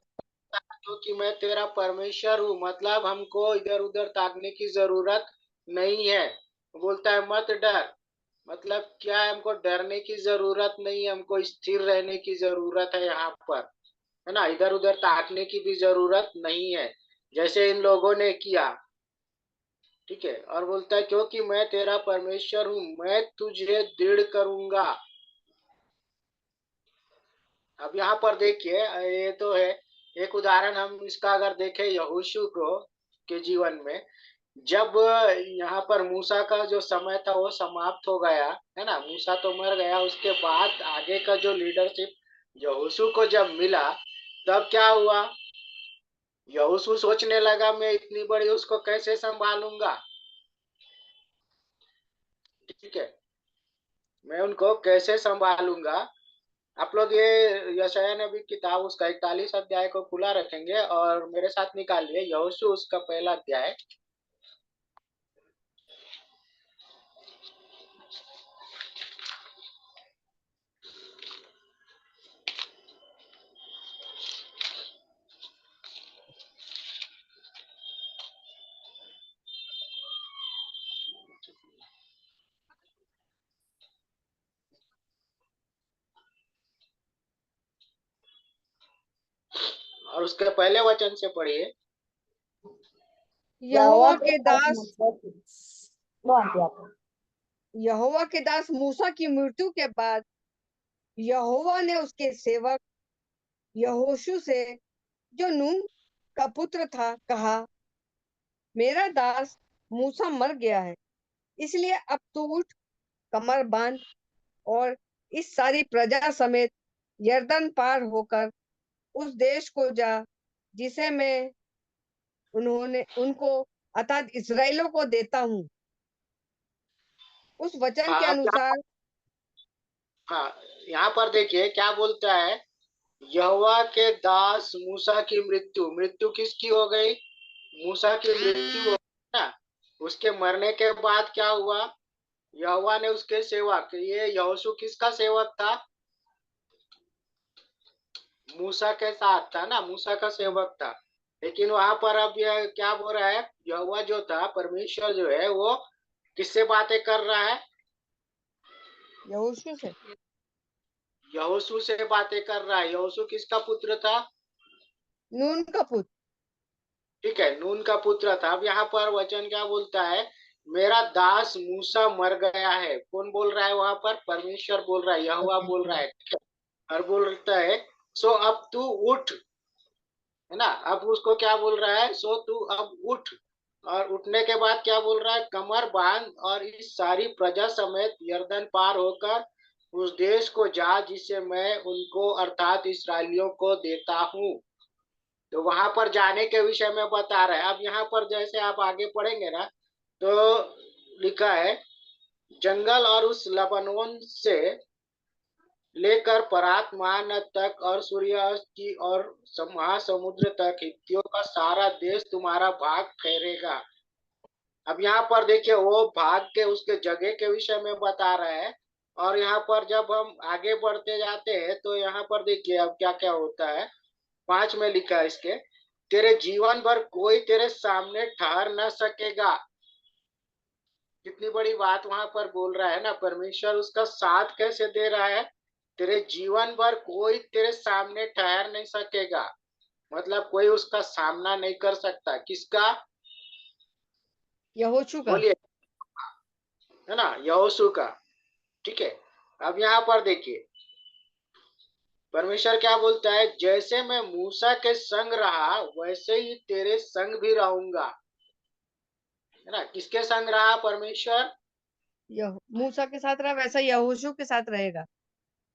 S7: क्योंकि मैं तेरा परमेश्वर हूँ, मतलब हमको इधर उधर ताकने की जरूरत नहीं है। बोलता है मत डर, मतलब क्या है, हमको डरने की जरूरत नहीं है, हमको स्थिर रहने की जरूरत है यहाँ पर, है ना, इधर उधर ताकने की भी जरूरत नहीं है जैसे इन लोगों ने किया। ठीक है, और बोलता है क्योंकि मैं तेरा परमेश्वर हूँ, मैं तुझे दृढ़ करूंगा। अब यहाँ पर देखिए, ये तो है एक उदाहरण, हम इसका अगर देखें यहोशू को के जीवन में, जब यहाँ पर मूसा का जो समय था वो समाप्त हो गया, है ना, मूसा तो मर गया, उसके बाद आगे का जो लीडरशिप यहोशू को जब मिला, तब क्या हुआ, यहोशू सोचने लगा मैं इतनी बड़ी उसको कैसे संभालूंगा। ठीक है, मैं उनको कैसे संभालूंगा। आप लोग ये यशायाह नबी किताब उसका 41 अध्याय को खुला रखेंगे और मेरे साथ निकालिए यहोशू उसका पहला अध्याय। और उसके पहले वचन से पढ़िए।
S3: यहोवा के दास
S6: मूसा की, लो आंटी आप।
S3: यहोवा के दास मूसा की मृत्यु के बाद यहोवा ने उसके सेवक यहोशू से, जो नून का पुत्र था, कहा, मेरा दास मूसा मर गया है, इसलिए अब तू उठ, कमर बांध और इस सारी प्रजा समेत यरदन पार होकर उस देश को जा जिसे मैं उन्होंने उनको अर्थात इसराइलों को देता हूँ। उस वचन
S7: हाँ,
S3: के
S7: अब
S3: अनुसार
S7: हाँ, यहाँ पर देखिए क्या बोलता है, यहोवा के दास मूसा की मृत्यु, मृत्यु किसकी हो गई, मूसा की मृत्यु हो गई ना। उसके मरने के बाद क्या हुआ, यहोवा ने उसके सेवक, ये यहोशू किसका सेवक था, मूसा के साथ था ना, मूसा का सेवक था। लेकिन वहां पर अब यह क्या बोल रहा है, यहोवा जो था परमेश्वर जो है वो किससे बातें कर रहा है,
S3: यहोशू से,
S7: यहोशू से बातें कर रहा है। यहोशू किसका पुत्र था,
S3: नून का पुत्र।
S7: ठीक है, नून का पुत्र था। अब यहाँ पर वचन क्या बोलता है, मेरा दास मूसा मर गया है। कौन बोल रहा है वहां पर, परमेश्वर बोल रहा है, यहोवा बोल रहा है। ठीक है? और बोलता है सो अब तू उठ, है ना। अब उसको क्या बोल रहा है, सो तू अब उठ, और उठने के बाद क्या बोल रहा है, कमर बांध और इस सारी प्रजा समेत यरदन पार होकर उस देश को जा जिसे मैं उनको अर्थात इसराइलियों को देता हूँ। तो वहां पर जाने के विषय में बता रहा है। अब यहाँ पर जैसे आप आगे पढ़ेंगे ना, तो लिखा है, जंगल और उस लबनोन से लेकर परात महानद तक और सूर्यास्त की और महासमुद्र तक हित्तियों का सारा देश तुम्हारा भाग ठहरेगा। अब यहाँ पर देखिए वो भाग के उसके जगह के विषय में बता रहा है। और यहाँ पर जब हम आगे बढ़ते जाते हैं तो यहाँ पर देखिए अब क्या क्या होता है। 5 में लिखा है इसके, तेरे जीवन भर कोई तेरे सामने ठहर न सकेगा। कितनी बड़ी बात वहां पर बोल रहा है ना, परमेश्वर उसका साथ कैसे दे रहा है, तेरे जीवन भर कोई तेरे सामने ठहर नहीं सकेगा। मतलब कोई उसका सामना नहीं कर सकता। किसका?
S3: यहोशू का।
S7: बोलिए, है ना, यहोशू का। ठीक है। अब यहाँ पर देखिए परमेश्वर क्या बोलता है, जैसे मैं मूसा के संग रहा वैसे ही तेरे संग भी रहूंगा। है ना, किसके संग रहा परमेश्वर?
S3: यह मूसा के साथ रहा वैसा यहोशू के साथ रहेगा।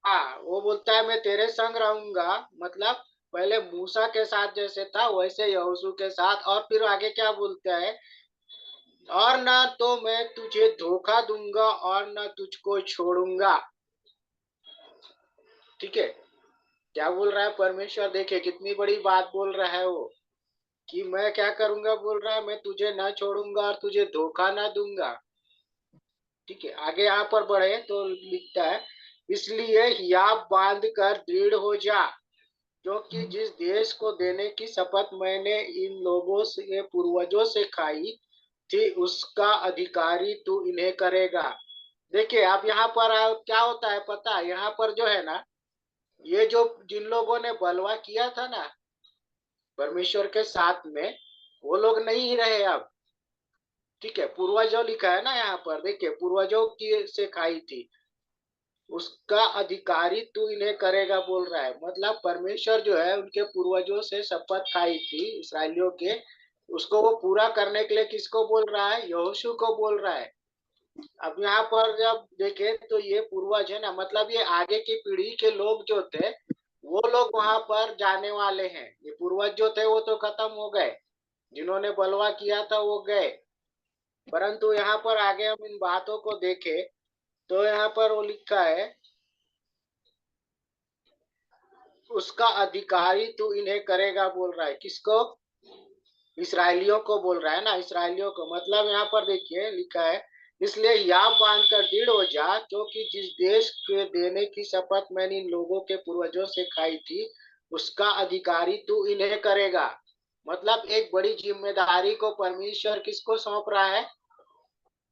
S7: हाँ, वो बोलता है मैं तेरे संग रहूंगा, मतलब पहले मूसा के साथ जैसे था वैसे यहोशू के साथ। और फिर आगे क्या बोलता है, और ना तो मैं तुझे धोखा दूंगा और ना तुझको छोड़ूंगा। ठीक है। क्या बोल रहा है परमेश्वर, देखिए कितनी बड़ी बात बोल रहा है वो, कि मैं क्या करूंगा, बोल रहा है मैं तुझे ना छोड़ूंगा और तुझे धोखा ना दूंगा। ठीक है, आगे यहाँ पर बढ़े तो लिखता है, इसलिए हियाव बांध कर दृढ़ हो जा, क्योंकि जिस देश को देने की शपथ मैंने इन लोगों से पूर्वजों से खाई थी उसका अधिकारी तू इन्हें करेगा। देखिए अब यहाँ पर क्या होता है पता है, यहाँ पर जो है ना, ये जो जिन लोगों ने बलवा किया था ना परमेश्वर के साथ में, वो लोग नहीं रहे अब। ठीक है, पूर्वजों लिखा है ना यहाँ पर, देखिए पूर्वजों की से खाई थी उसका अधिकारी तू इन्हें करेगा बोल रहा है। मतलब परमेश्वर जो है उनके पूर्वजों से शपथ खाई थी इसराइलियों के, उसको वो पूरा करने के लिए किसको बोल रहा है, यहोशू को बोल रहा है। अब यहाँ पर जब देखे तो ये पूर्वज है ना, मतलब ये आगे की पीढ़ी के लोग जो थे वो लोग वहां पर जाने वाले हैं। ये पूर्वज जो थे वो तो खत्म हो गए, जिन्होंने बलवा किया था वो गए। परंतु यहाँ पर आगे हम इन बातों को देखें तो यहाँ पर वो लिखा है, उसका अधिकारी तू इन्हें करेगा बोल रहा है। किसको? इसराइलियों को बोल रहा है ना, इसराइलियों को। मतलब यहाँ पर देखिए लिखा है, इसलिए याद बांध कर दृढ़ हो जा, क्योंकि जिस देश के देने की शपथ मैंने इन लोगों के पूर्वजों से खाई थी उसका अधिकारी तू इन्हें करेगा। मतलब एक बड़ी जिम्मेदारी को परमेश्वर किसको सौंप रहा है,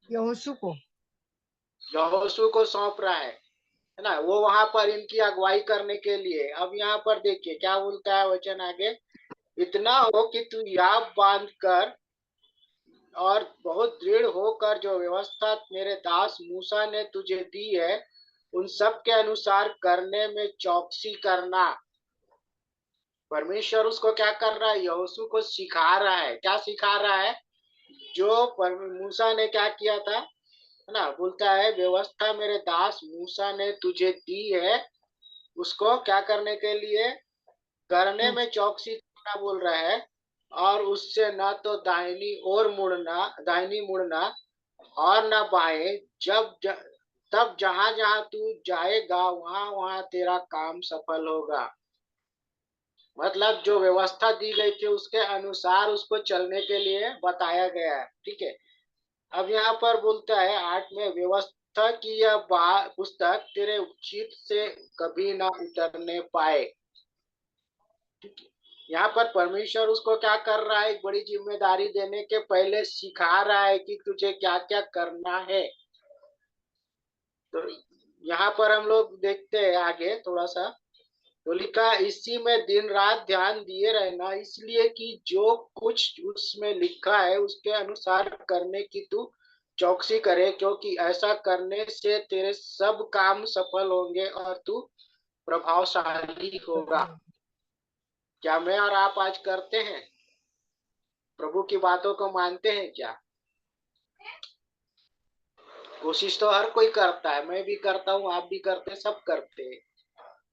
S3: यहोशू को।
S7: यहोशू को सौंप रहा है ना, वो वहां पर इनकी अगुवाई करने के लिए। अब यहाँ पर देखिए क्या बोलता है वचन आगे, इतना हो कि तू याद बांध कर और बहुत दृढ़ होकर जो व्यवस्था मेरे दास मूसा ने तुझे दी है उन सब के अनुसार करने में चौकसी करना। परमेश्वर उसको क्या कर रहा है, यहोशू को सिखा रहा है। क्या सिखा रहा है? जो मूसा ने क्या किया था, है ना, बोलता है व्यवस्था मेरे दास मूसा ने तुझे दी है, उसको क्या करने के लिए, करने में चौकसी करना बोल रहा है। और उससे न तो दाहिनी मुड़ना और न बाएं, तब जहां जहां तू जाएगा वहां वहां तेरा काम सफल होगा। मतलब जो व्यवस्था दी गई थी उसके अनुसार उसको चलने के लिए बताया गया है। ठीक है। अब यहाँ पर बोलता है 8 में, व्यवस्था की यह पुस्तक तेरे चित से कभी ना उतरने पाए। ठीक है। यहाँ पर परमेश्वर उसको क्या कर रहा है, एक बड़ी जिम्मेदारी देने के पहले सिखा रहा है कि तुझे क्या क्या करना है। तो यहाँ पर हम लोग देखते हैं आगे थोड़ा सा, तो लिखा इसी में दिन रात ध्यान दिए रहना, इसलिए कि जो कुछ उसमें लिखा है उसके अनुसार करने की तू चौकसी करे, क्योंकि ऐसा करने से तेरे सब काम सफल होंगे और तू प्रभावशाली होगा। क्या मैं और आप आज करते हैं? प्रभु की बातों को मानते हैं क्या? कोशिश तो हर कोई करता है, मैं भी करता हूँ, आप भी करते हैं, सब करते हैं,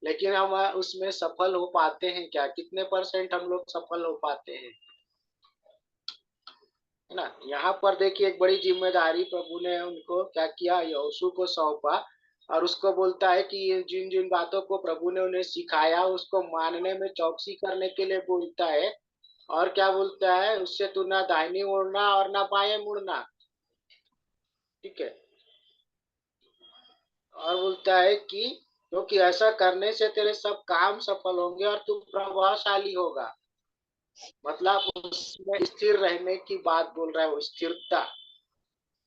S7: लेकिन हम उसमें सफल हो पाते हैं क्या? कितने % हम लोग सफल हो पाते हैं, है ना? यहाँ पर देखिए एक बड़ी जिम्मेदारी प्रभु ने उनको क्या किया, यहोशू को सौंपा, और उसको बोलता है कि ये जिन जिन बातों को प्रभु ने उन्हें सिखाया उसको मानने में चौकसी करने के लिए बोलता है। और क्या बोलता है, उससे तू ना दाहिनी मुड़ना और ना बाएं मुड़ना, ठीक है। और बोलता है कि क्योंकि ऐसा करने से तेरे सब काम सफल होंगे और तू प्रभावशाली होगा। मतलब उसमें स्थिर रहने की बात बोल रहा है, वो स्थिरता।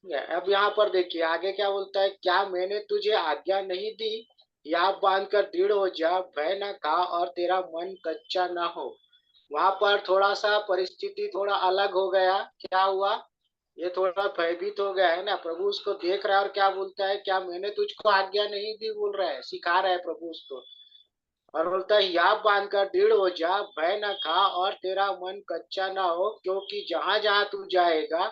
S7: अब यहाँ पर देखिए आगे क्या बोलता है, क्या मैंने तुझे आज्ञा नहीं दी, याद बांध कर दृढ़ हो जा, भय न खा और तेरा मन कच्चा न हो। वहां पर थोड़ा सा परिस्थिति थोड़ा अलग हो गया, क्या हुआ, ये थोड़ा भयभीत हो गया है ना। प्रभु उसको देख रहा है और क्या बोलता है, क्या मैंने तुझको आज्ञा नहीं दी, बोल रहा है, सिखा रहा है प्रभु उसको। और बोलता है याद बांध कर दृढ़ हो जा, भय न खा और तेरा मन कच्चा ना हो, क्योंकि जहां जहां तू जाएगा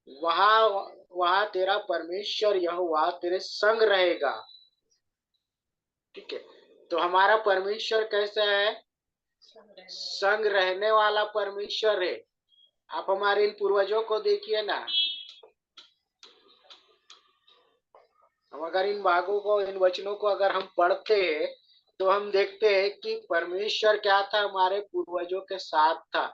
S7: वहां वहां तेरा परमेश्वर यहोवा तेरे संग रहेगा, ठीक है। तो हमारा परमेश्वर कैसा है? संग रहने वाला परमेश्वर है। आप हमारे इन पूर्वजों को देखिए ना, हम अगर इन भागों को, इन वचनों को अगर हम पढ़ते हैं तो हम देखते हैं कि परमेश्वर क्या था, हमारे पूर्वजों के साथ था,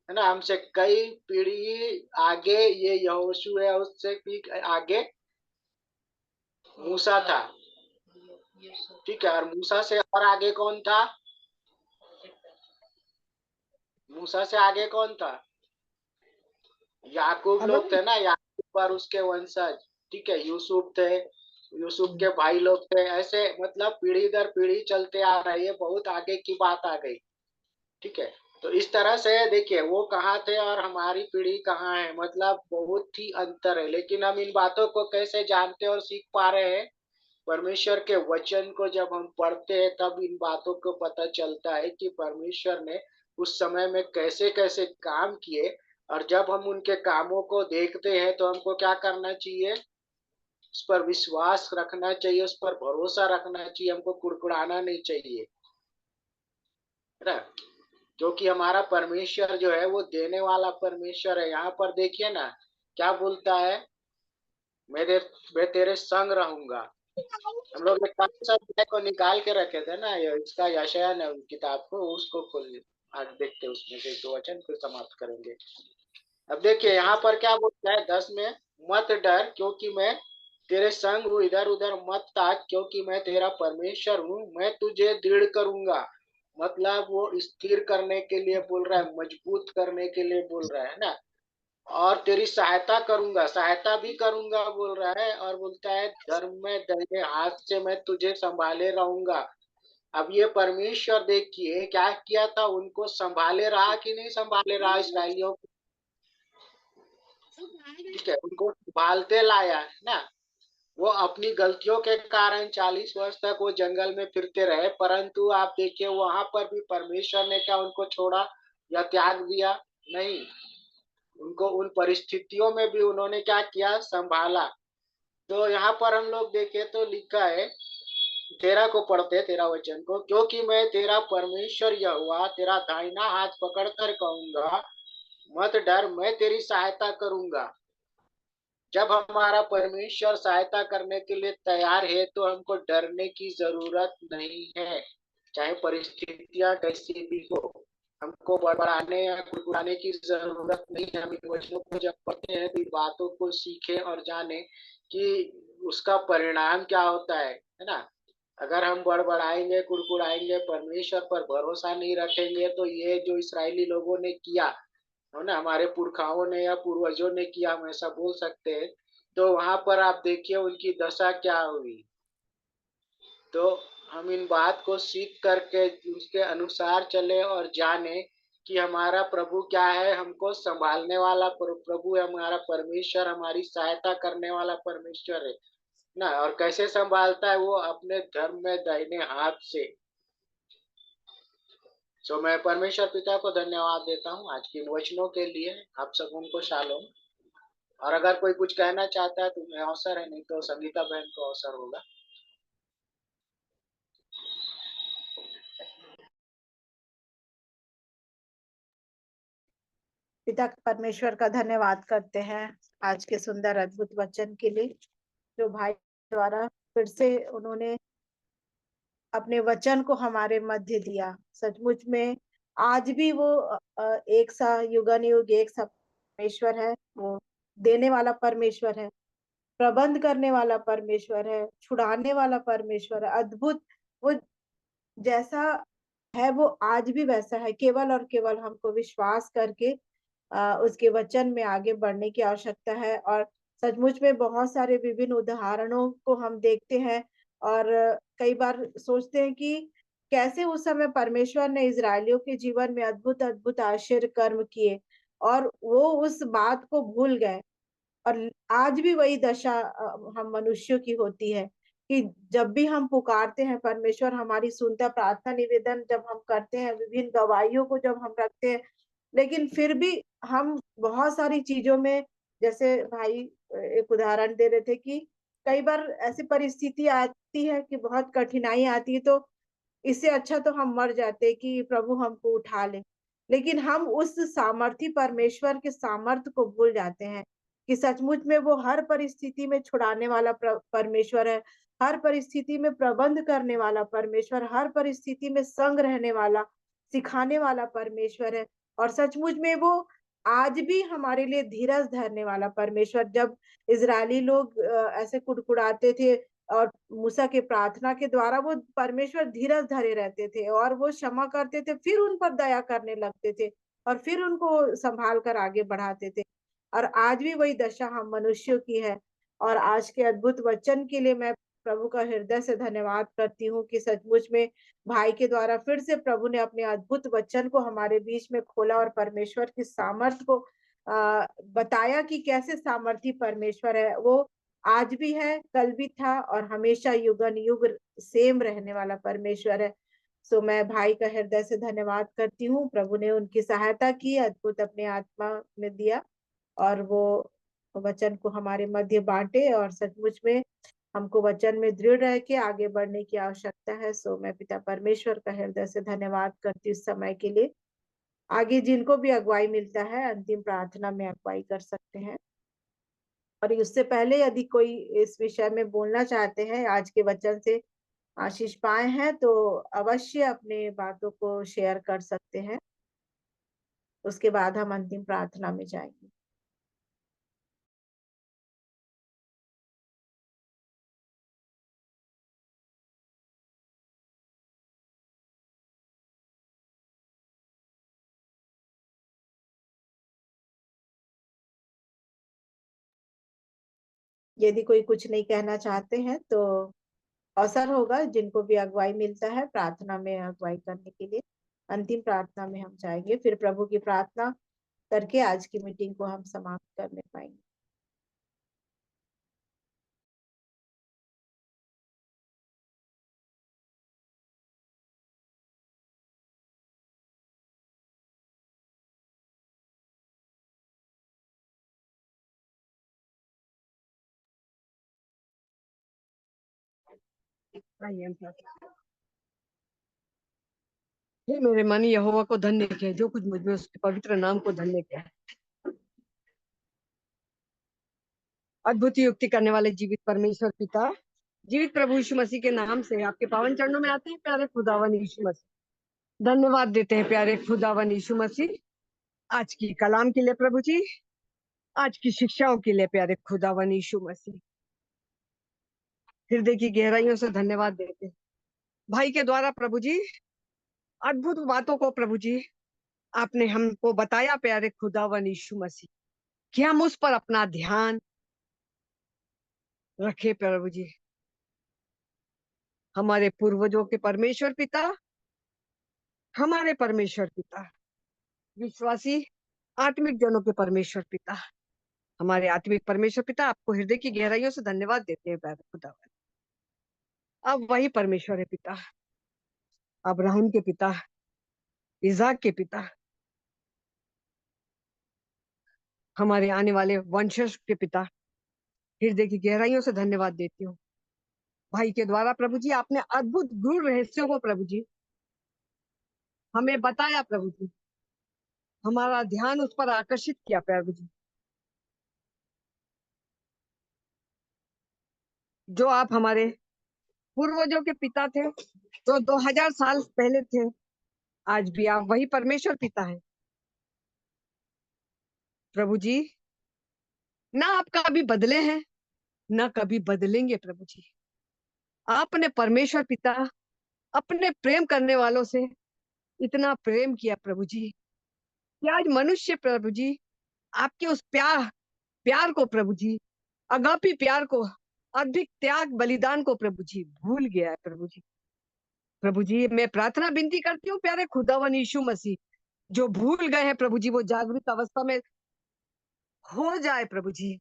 S7: है ना। हमसे कई पीढ़ी आगे ये यहोशू है, उससे भी आगे मूसा था, ठीक है। और मूसा से और आगे कौन था? मूसा से आगे कौन था? याकूब
S2: हेलो।
S7: लोग थे ना, याकूब पर उसके वंशज, ठीक है। यूसुफ थे, यूसुफ के भाई लोग थे, ऐसे मतलब पीढ़ी दर पीढ़ी चलते आ रहे हैं, बहुत आगे की बात आ गई, ठीक है। तो इस तरह से देखिए वो कहाँ थे और हमारी पीढ़ी कहाँ है, मतलब बहुत ही अंतर है। लेकिन हम इन बातों को कैसे जानते और सीख पा रहे हैं? परमेश्वर के वचन को जब हम पढ़ते हैं तब इन बातों को पता चलता है कि परमेश्वर ने उस समय में कैसे कैसे काम किए। और जब हम उनके कामों को देखते हैं तो हमको क्या करना चाहिए? उस पर विश्वास रखना चाहिए, उस पर भरोसा रखना चाहिए, हमको कुड़कुड़ाना नहीं चाहिए, है ना। क्योंकि हमारा परमेश्वर जो है वो देने वाला परमेश्वर है। यहाँ पर देखिए ना क्या बोलता है, मेरे मैं तेरे संग रहूंगा। हम लोग ने काफी सारे अध्याय को निकाल के रखे थे ना, ये इसका यशायाह ने किताब को, उसको खोल आज देखते हैं, उसमें से 2 वचन फिर समाप्त करेंगे। अब देखिए यहाँ पर क्या बोलता है 10 में, मत डर क्योंकि मैं तेरे संग हूँ, इधर उधर मत ताक क्योंकि मैं तेरा परमेश्वर हूँ, मैं तुझे दृढ़ करूंगा। मतलब वो स्थिर करने के लिए बोल रहा है, मजबूत करने के लिए बोल रहा है ना। और तेरी सहायता करूंगा, सहायता भी करूंगा बोल रहा है। और बोलता है धर्म में दाहिने हाथ से मैं तुझे संभाले रहूंगा। अब ये परमेश्वर देखिए क्या किया था, उनको संभाले रहा कि नहीं संभाले रहा इसराइलियों को, ठीक है, उनको संभालते लाया, है ना। वो अपनी गलतियों के कारण 40 वर्ष तक वो जंगल में फिरते रहे, परंतु आप देखिए वहां पर भी परमेश्वर ने क्या उनको छोड़ा या त्याग दिया? नहीं, उनको उन परिस्थितियों में भी उन्होंने क्या किया? संभाला। तो यहाँ पर हम लोग देखें तो लिखा है, 13 को पढ़ते, 13 वचन को, क्योंकि मैं तेरा परमेश्वर यहोवा तेरा दाहिना हाथ पकड़कर कहूंगा, मत डर, मैं तेरी सहायता करूंगा। जब हमारा परमेश्वर सहायता करने के लिए तैयार है तो हमको डरने की जरूरत नहीं है, चाहे परिस्थितियां कैसी भी हो। हमको बड़बड़ाने या कुड़कुड़ाने की जरूरत नहीं है। हम इन वचनों को जब पढ़ते हैं तो इन बातों को सीखे और जाने कि उसका परिणाम क्या होता है ना। अगर हम बड़बड़ाएंगे, कुड़कुड़ाएंगे, परमेश्वर पर भरोसा नहीं रखेंगे, तो ये जो इसराइली लोगों ने किया, है ना, हमारे पुरखाओं ने या पूर्वजों ने किया, हम ऐसा बोल सकते हैं। तो वहां पर आप देखिए उनकी दशा क्या हुई। तो हम इन बात को सीख करके उसके अनुसार चले और जाने कि हमारा प्रभु क्या है, हमको संभालने वाला प्रभु है, हमारा परमेश्वर हमारी सहायता करने वाला परमेश्वर है ना। और कैसे संभालता है वो? अपने धर्म में दाहिने हाथ से, सो मैं परमेश्वर पिता को धन्यवाद देता हूँ आज के इन वचनों के लिए। आप सब उनको शालोम। और अगर कोई कुछ कहना चाहता है तो मैं अवसर है, नहीं तो संगीता बहन को अवसर होगा।
S2: पिता परमेश्वर का धन्यवाद करते हैं आज के सुंदर अद्भुत वचन के लिए, जो भाई द्वारा फिर से उन्होंने अपने वचन को हमारे मध्य दिया। सचमुच में आज भी वो एक सा युगानुयुग एक सा परमेश्वर है। वो देने वाला परमेश्वर है, प्रबंध करने वाला परमेश्वर है, छुड़ाने वाला परमेश्वर है। अद्भुत वो जैसा है वो आज भी वैसा है। केवल और केवल हमको विश्वास करके उसके वचन में आगे बढ़ने की आवश्यकता है। और सचमुच में बहुत सारे विभिन्न उदाहरणों को हम देखते हैं और कई बार सोचते हैं कि कैसे उस समय परमेश्वर ने इजरायलियों के जीवन में अद्भुत अद्भुत आश्चर्य कर्म किए और वो उस बात को भूल गए। और आज भी वही दशा हम मनुष्यों की होती है कि जब भी हम पुकारते हैं परमेश्वर हमारी सुनता। प्रार्थना निवेदन जब हम करते हैं, विभिन्न गवाहियों को जब हम रखते हैं, लेकिन फिर भी हम बहुत सारी चीजों में, जैसे भाई एक उदाहरण दे रहे थे कि कई बार ऐसी परिस्थिति आती है कि बहुत कठिनाई आती है, तो इससे अच्छा तो हम मर जाते कि प्रभु हमको उठा ले। लेकिन हम उस सामर्थी परमेश्वर के सामर्थ को भूल जाते हैं कि सचमुच में वो हर परिस्थिति में छुड़ाने वाला परमेश्वर है, हर परिस्थिति में प्रबंध करने वाला परमेश्वर, हर परिस्थिति में संग रहने वाला, सिखाने वाला परमेश्वर है। और सचमुच में वो आज भी हमारे लिए धीरज धरने वाला परमेश्वर। जब इजरायली लोग ऐसे कुड़कुड़ाते थे और मूसा के प्रार्थना के द्वारा वो परमेश्वर धीरज धरे रहते थे और वो क्षमा करते थे, फिर उन पर दया करने लगते थे और फिर उनको संभाल कर आगे बढ़ाते थे। और आज भी वही दशा हम मनुष्यों की है। और आज के अद्भुत वचन के लिए मैं प्रभु का हृदय से धन्यवाद करती हूँ कि सचमुच में भाई के द्वारा फिर से प्रभु ने अपने अद्भुत वचन को हमारे बीच में खोला और परमेश्वर की सामर्थ को बताया कि कैसे सामर्थी परमेश्वर है। वो आज भी है, कल भी था और हमेशा युगन युग सेम रहने वाला परमेश्वर है। सो मैं भाई का हृदय से धन्यवाद करती हूँ। प्रभु ने उनकी सहायता की, अद्भुत अपने आत्मा में दिया और वो वचन को हमारे मध्य बांटे। और सचमुच में हमको वचन में दृढ़ रह के आगे बढ़ने की आवश्यकता है। सो मैं पिता परमेश्वर का हृदय से धन्यवाद करती हूँ इस समय के लिए। आगे जिनको भी अगुवाई मिलता है अंतिम प्रार्थना में अगुवाई कर सकते हैं। और उससे पहले यदि कोई इस विषय में बोलना चाहते हैं, आज के वचन से आशीष पाए हैं, तो अवश्य अपने बातों को शेयर कर सकते हैं। उसके बाद हम अंतिम प्रार्थना में जाएंगे। यदि कोई कुछ नहीं कहना चाहते हैं तो अवसर होगा जिनको भी अगुवाई मिलता है प्रार्थना में अगुवाई करने के लिए। अंतिम प्रार्थना में हम जाएंगे, फिर प्रभु की प्रार्थना करके आज की मीटिंग को हम समाप्त करने पाएंगे।
S3: आइए हम प्रार्थना। हे मेरे मन यहोवा को धन्य कहे, जो कुछ मुझ में उसके पवित्र नाम को धन्य कहे। अद्भुत युक्ति करने वाले जीवित परमेश्वर पिता, जीवित प्रभु यीशु मसीह के नाम से आपके पावन चरणों में आते हैं प्यारे खुदावन यीशु मसीह। धन्यवाद देते हैं प्यारे खुदावन यीशु मसीह, आज की कलाम के लिए प्रभु जी, आज की शिक्षाओं के लिए प्यारे खुदावन यीशु मसीह। हृदय की गहराइयों से धन्यवाद देते हैं भाई के द्वारा प्रभु जी, अद्भुत बातों को प्रभु जी आपने हमको बताया प्यारे खुदावन यीशु मसीह, कि हम उस पर अपना ध्यान रखे प्रभु जी। हमारे पूर्वजों के परमेश्वर पिता, हमारे परमेश्वर पिता, विश्वासी आत्मिक जनों के परमेश्वर पिता, हमारे आत्मिक परमेश्वर पिता, आपको हृदय की गहराइयों से धन्यवाद देते हैं प्यारे खुदावन। अब वही परमेश्वर है पिता, अब्राहम के पिता, इसाक के पिता, हमारे आने वाले वंशज के पिता, हृदय की गहराइयों से धन्यवाद देती हूँ। भाई के द्वारा प्रभु जी आपने अद्भुत गूढ़ रहस्यों को प्रभु जी हमें बताया प्रभु जी, हमारा ध्यान उस पर आकर्षित किया प्रभु जी। जो आप हमारे पूर्वजों के पिता थे, जो 2000 साल पहले थे, आज भी आप वही परमेश्वर पिता है प्रभु जी। ना आप कभी बदले हैं, ना कभी बदलेंगे प्रभु जी। आपने परमेश्वर पिता अपने प्रेम करने वालों से इतना प्रेम किया प्रभु जी कि आज मनुष्य प्रभु जी आपके उस प्यार प्यार को प्रभु जी, अगापी प्यार को, अधिक त्याग बलिदान को प्रभु जी भूल गया है प्रभु जी। प्रभु जी मैं प्रार्थना विनती करती हूँ प्यारे खुदावन यीशु मसीह, जो भूल गए हैं प्रभु जी वो जागृत अवस्था में हो जाए प्रभु जी।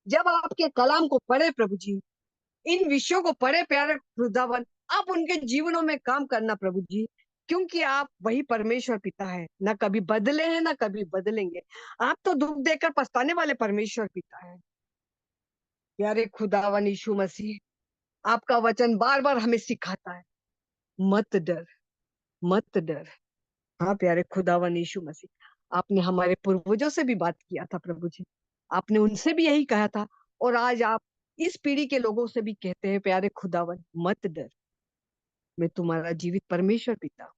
S3: जब आपके कलाम को पढ़े प्रभु जी, इन विषयों को पढ़े प्यारे खुदावन, आप उनके जीवनों में काम करना प्रभु जी, क्योंकि आप वही परमेश्वर पिता है, ना कभी बदले हैं ना कभी बदलेंगे। आप तो दुख देकर पछताने वाले परमेश्वर पिता है प्यारे खुदावन यीशु मसीह। आपका वचन बार बार हमें सिखाता है, मत डर, मत डर। हाँ प्यारे खुदावन यीशु मसीह, आपने हमारे पूर्वजों से भी बात किया था प्रभु जी, आपने उनसे भी यही कहा था, और आज आप इस पीढ़ी के लोगों से भी कहते हैं प्यारे खुदावन मत डर, मैं तुम्हारा जीवित परमेश्वर पिता हूं।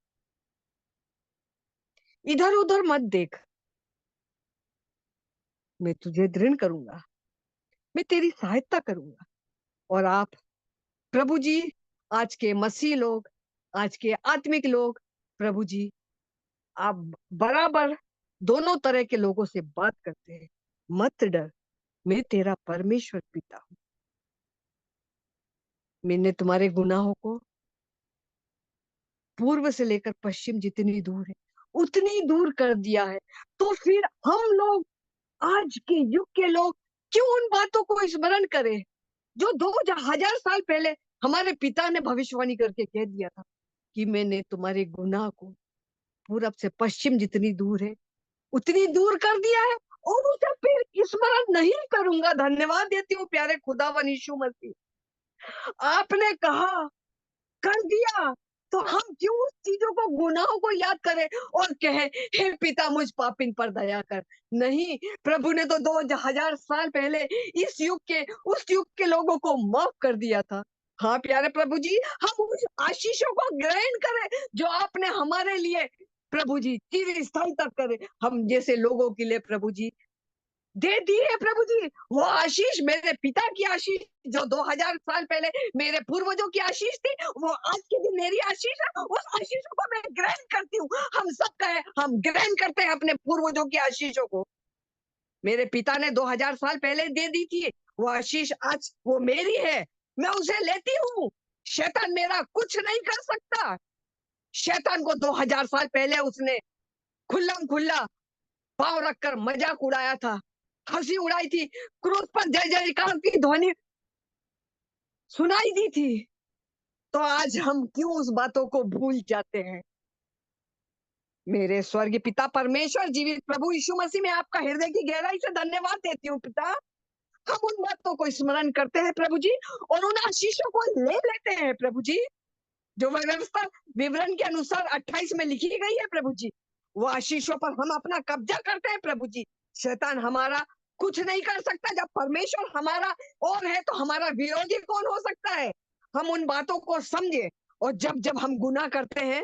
S3: इधर उधर मत देख, मैं तुझे दृढ़ करूंगा, मैं तेरी सहायता करूंगा। और आप प्रभु जी, आज के मसीह लोग, आज के आत्मिक लोग प्रभु जी, आप बराबर दोनों तरह के लोगों से बात करते हैं। मत डर, मैं तेरा परमेश्वर पिता हूं। मैंने तुम्हारे गुनाहों को पूर्व से लेकर पश्चिम जितनी दूर है उतनी दूर कर दिया है। तो फिर हम लोग, आज के युग के लोग, क्यों उन बातों को स्मरण करें जो 2000 साल पहले हमारे पिता ने भविष्यवाणी करके कह दिया था कि मैंने तुम्हारे गुनाह को पूरब से पश्चिम जितनी दूर है उतनी दूर कर दिया है, और उसे फिर स्मरण नहीं करूंगा। धन्यवाद देती हूँ प्यारे खुदावन यीशु मसीह, आपने कहा कर दिया, तो हम क्यों उस चीजों को, गुनाहों को याद करें और कहें हे पिता मुझ पापिन पर दया कर। नहीं, प्रभु ने तो 2000 साल पहले इस युग के, उस युग के लोगों को माफ कर दिया था। हाँ प्यारे प्रभु जी, हम उस आशीषों को ग्रहण करें जो आपने हमारे लिए प्रभु जी चिर स्थायी तक करे हम जैसे लोगों के लिए प्रभु जी दे दी है प्रभु जी। वो आशीष मेरे पिता की आशीष जो 2000 साल पहले मेरे पूर्वजों की आशीष थी, वो आज के दिन मेरी आशीष है। उस आशीषों को मैं ग्रहण करती हूँ। हम सब कहे हम ग्रहण करते हैं अपने पूर्वजों की आशीषों को। मेरे पिता ने 2000 साल पहले दे दी थी वो आशीष, आज वो मेरी है, मैं उसे लेती हूँ। शैतान मेरा कुछ नहीं कर सकता। शैतान को 2000 साल पहले उसने खुल्लम खुल्ला पांव रखकर मजाक उड़ाया था, हंसी उड़ाई थी, क्रूस पर जय जयकार की ध्वनि सुनाई दी थी। तो आज हम क्यों उस बातों को भूल जाते हैं। मेरे स्वर्गीय पिता परमेश्वर जीवित प्रभु यीशु मसीह, मैं आपका हृदय की गहराई से धन्यवाद देती हूँ पिता। हम उन बातों को स्मरण करते हैं प्रभु जी, और उन आशीषों को ले लेते हैं प्रभु जी, जो व्यवस्था विवरण के अनुसार 28 में लिखी गई है प्रभु जी। वो आशीषों पर हम अपना कब्जा करते हैं प्रभु जी। शैतान हमारा कुछ नहीं कर सकता। जब परमेश्वर हमारा और है तो हमारा विरोधी कौन हो सकता है। हम उन बातों को समझे, और जब जब हम गुनाह करते हैं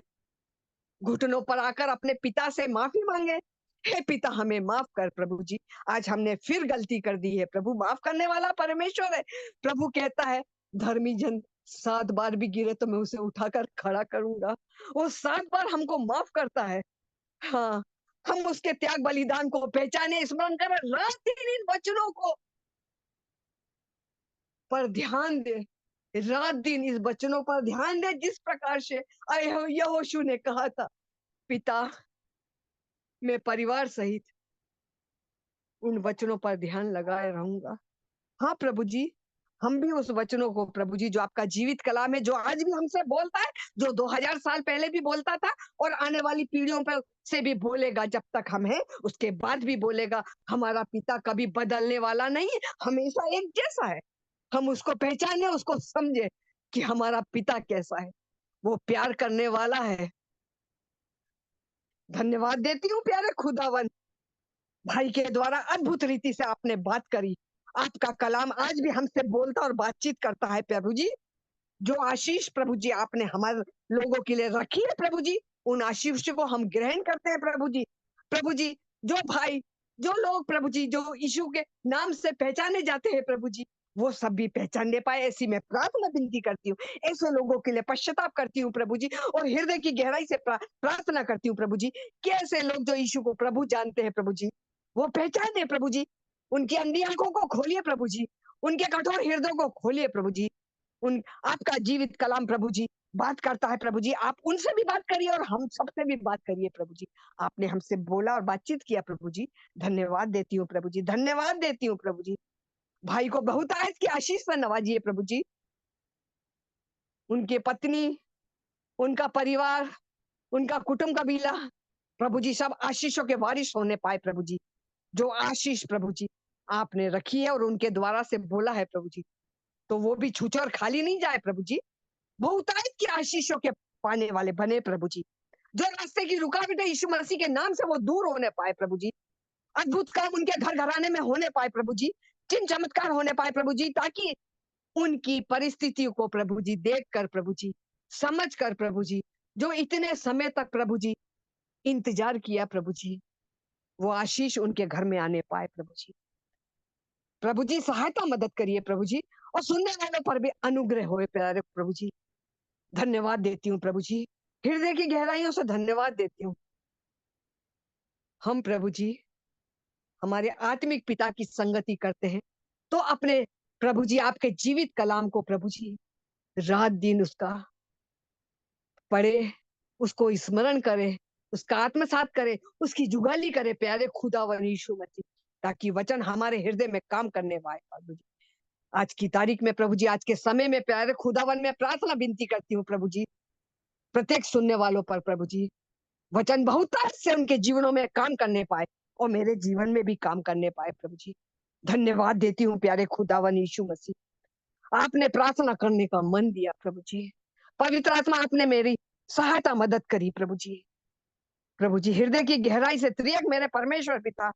S3: घुटनों पर आकर अपने पिता से माफी मांगे। हे पिता हमें माफ कर प्रभु जी, आज हमने फिर गलती कर दी है। प्रभु माफ करने वाला परमेश्वर है। प्रभु कहता है धर्मी जन 7 बार भी गिरे तो मैं उसे उठाकर खड़ा करूंगा। वो 7 बार हमको माफ करता है। हाँ, हम उसके त्याग बलिदान को पहचाने, स्मरण करें, रात दिन इन वचनों को पर ध्यान दे, रात दिन इस वचनों पर ध्यान दे, जिस प्रकार से यहोशू ने कहा था पिता मैं परिवार सहित उन वचनों पर ध्यान लगाए रहूंगा। हाँ प्रभु जी, हम भी उस वचनों को प्रभु जी, जो आपका जीवित कलाम है, जो आज भी हमसे बोलता है, जो 2000 साल पहले भी बोलता था और आने वाली पीढ़ियों पर से भी बोलेगा, जब तक हम हैं उसके बाद भी बोलेगा। हमारा पिता कभी बदलने वाला नहीं है, हमेशा एक जैसा है। हम उसको पहचाने, उसको समझे कि हमारा पिता कैसा है। वो प्यार करने वाला है। धन्यवाद देती हूँ प्यारे खुदावन, भाई के द्वारा अद्भुत रीति से आपने बात करी। आपका कलाम आज भी हमसे बोलता और बातचीत करता है प्रभु जी। जो आशीष प्रभु जी आपने हमारे लोगों के लिए रखी है प्रभु जी, उन आशीष को हम ग्रहण करते हैं प्रभु जी। प्रभु जी, जो भाई, जो लोग प्रभु जी, जो यीशु के नाम से पहचाने जाते हैं प्रभु जी, वो सब भी पहचानने पाए, ऐसी मैं प्रार्थना विनती करती हूँ। ऐसे लोगों के लिए पश्चाताप करती हूँ प्रभु जी, और हृदय की गहराई से प्रार्थना करती हूँ प्रभु जी कि ऐसे लोग जो यीशु को प्रभु जानते हैं प्रभु जी, वो पहचाने प्रभु जी। उनकी अंधी आंखों को खोलिए प्रभु जी, उनके कठोर हृदय को खोलिए प्रभु जी। उन आपका जीवित कलाम प्रभु जी बात करता है प्रभु जी। आप उनसे भी बात करिए और हम सबसे भी बात करिए प्रभु जी। आपने हमसे बोला और बातचीत किया प्रभु जी। धन्यवाद देती हूँ प्रभु जी, धन्यवाद देती हूँ प्रभु जी। भाई को बहुत आयत की आशीष से नवाजिए प्रभु जी। उनकी पत्नी, उनका परिवार, उनका कुटुंब कबीला प्रभु जी, सब आशीषों के वारिस होने पाए प्रभु जी। जो आशीष प्रभु जी आपने रखी है और उनके द्वारा से बोला है प्रभु जी, तो वो भी छूछे और खाली नहीं जाए प्रभु जी। बहुतायत की आशीषों के पाने वाले बने प्रभु जी। जो रास्ते की रुकावटें यीशु मसीह के नाम से वो दूर होने पाए प्रभु जी। अद्भुत काम उनके घर घराने में होने पाए प्रभु जी। चिन्ह चमत्कार होने पाए प्रभु जी, ताकि उनकी परिस्थितियों को प्रभु जी देख कर प्रभु जी, समझ कर प्रभु जी, जो इतने समय तक प्रभु जी इंतजार किया प्रभु जी, वो आशीष उनके घर में आने पाए प्रभु जी। प्रभु जी सहायता मदद करिए प्रभु जी, और सुनने वालों पर भी अनुग्रह होए प्यारे प्रभु जी। धन्यवाद देती हूँ प्रभु जी, हृदय की गहराइयों से धन्यवाद देती हूँ। हम प्रभु जी हमारे आत्मिक पिता की संगति करते हैं, तो अपने प्रभु जी आपके जीवित कलाम को प्रभु जी रात दिन उसका पढ़े, उसको स्मरण करे, उसका आत्मसात करे, उसकी जुगाली करे प्यारे खुदावन यीशु मसीह, ताकि वचन हमारे हृदय में काम करने पाए प्रभु जी। आज की तारीख में प्रभु जी, आज के समय में प्यारे खुदावन में प्रार्थना विनती करती हूँ प्रभु जी, प्रत्येक सुनने वालों पर प्रभु जी वचन बहुत से उनके जीवनों में काम करने पाए, और मेरे जीवन में भी काम करने पाए प्रभु जी। धन्यवाद देती हूँ प्यारे खुदावन यीशु मसीह, आपने प्रार्थना करने का मन दिया प्रभु जी। पवित्र आत्मा आपने मेरी सहायता मदद करी प्रभु जी। प्रभु जी हृदय की गहराई से त्रिएक मेरे परमेश्वर पिता,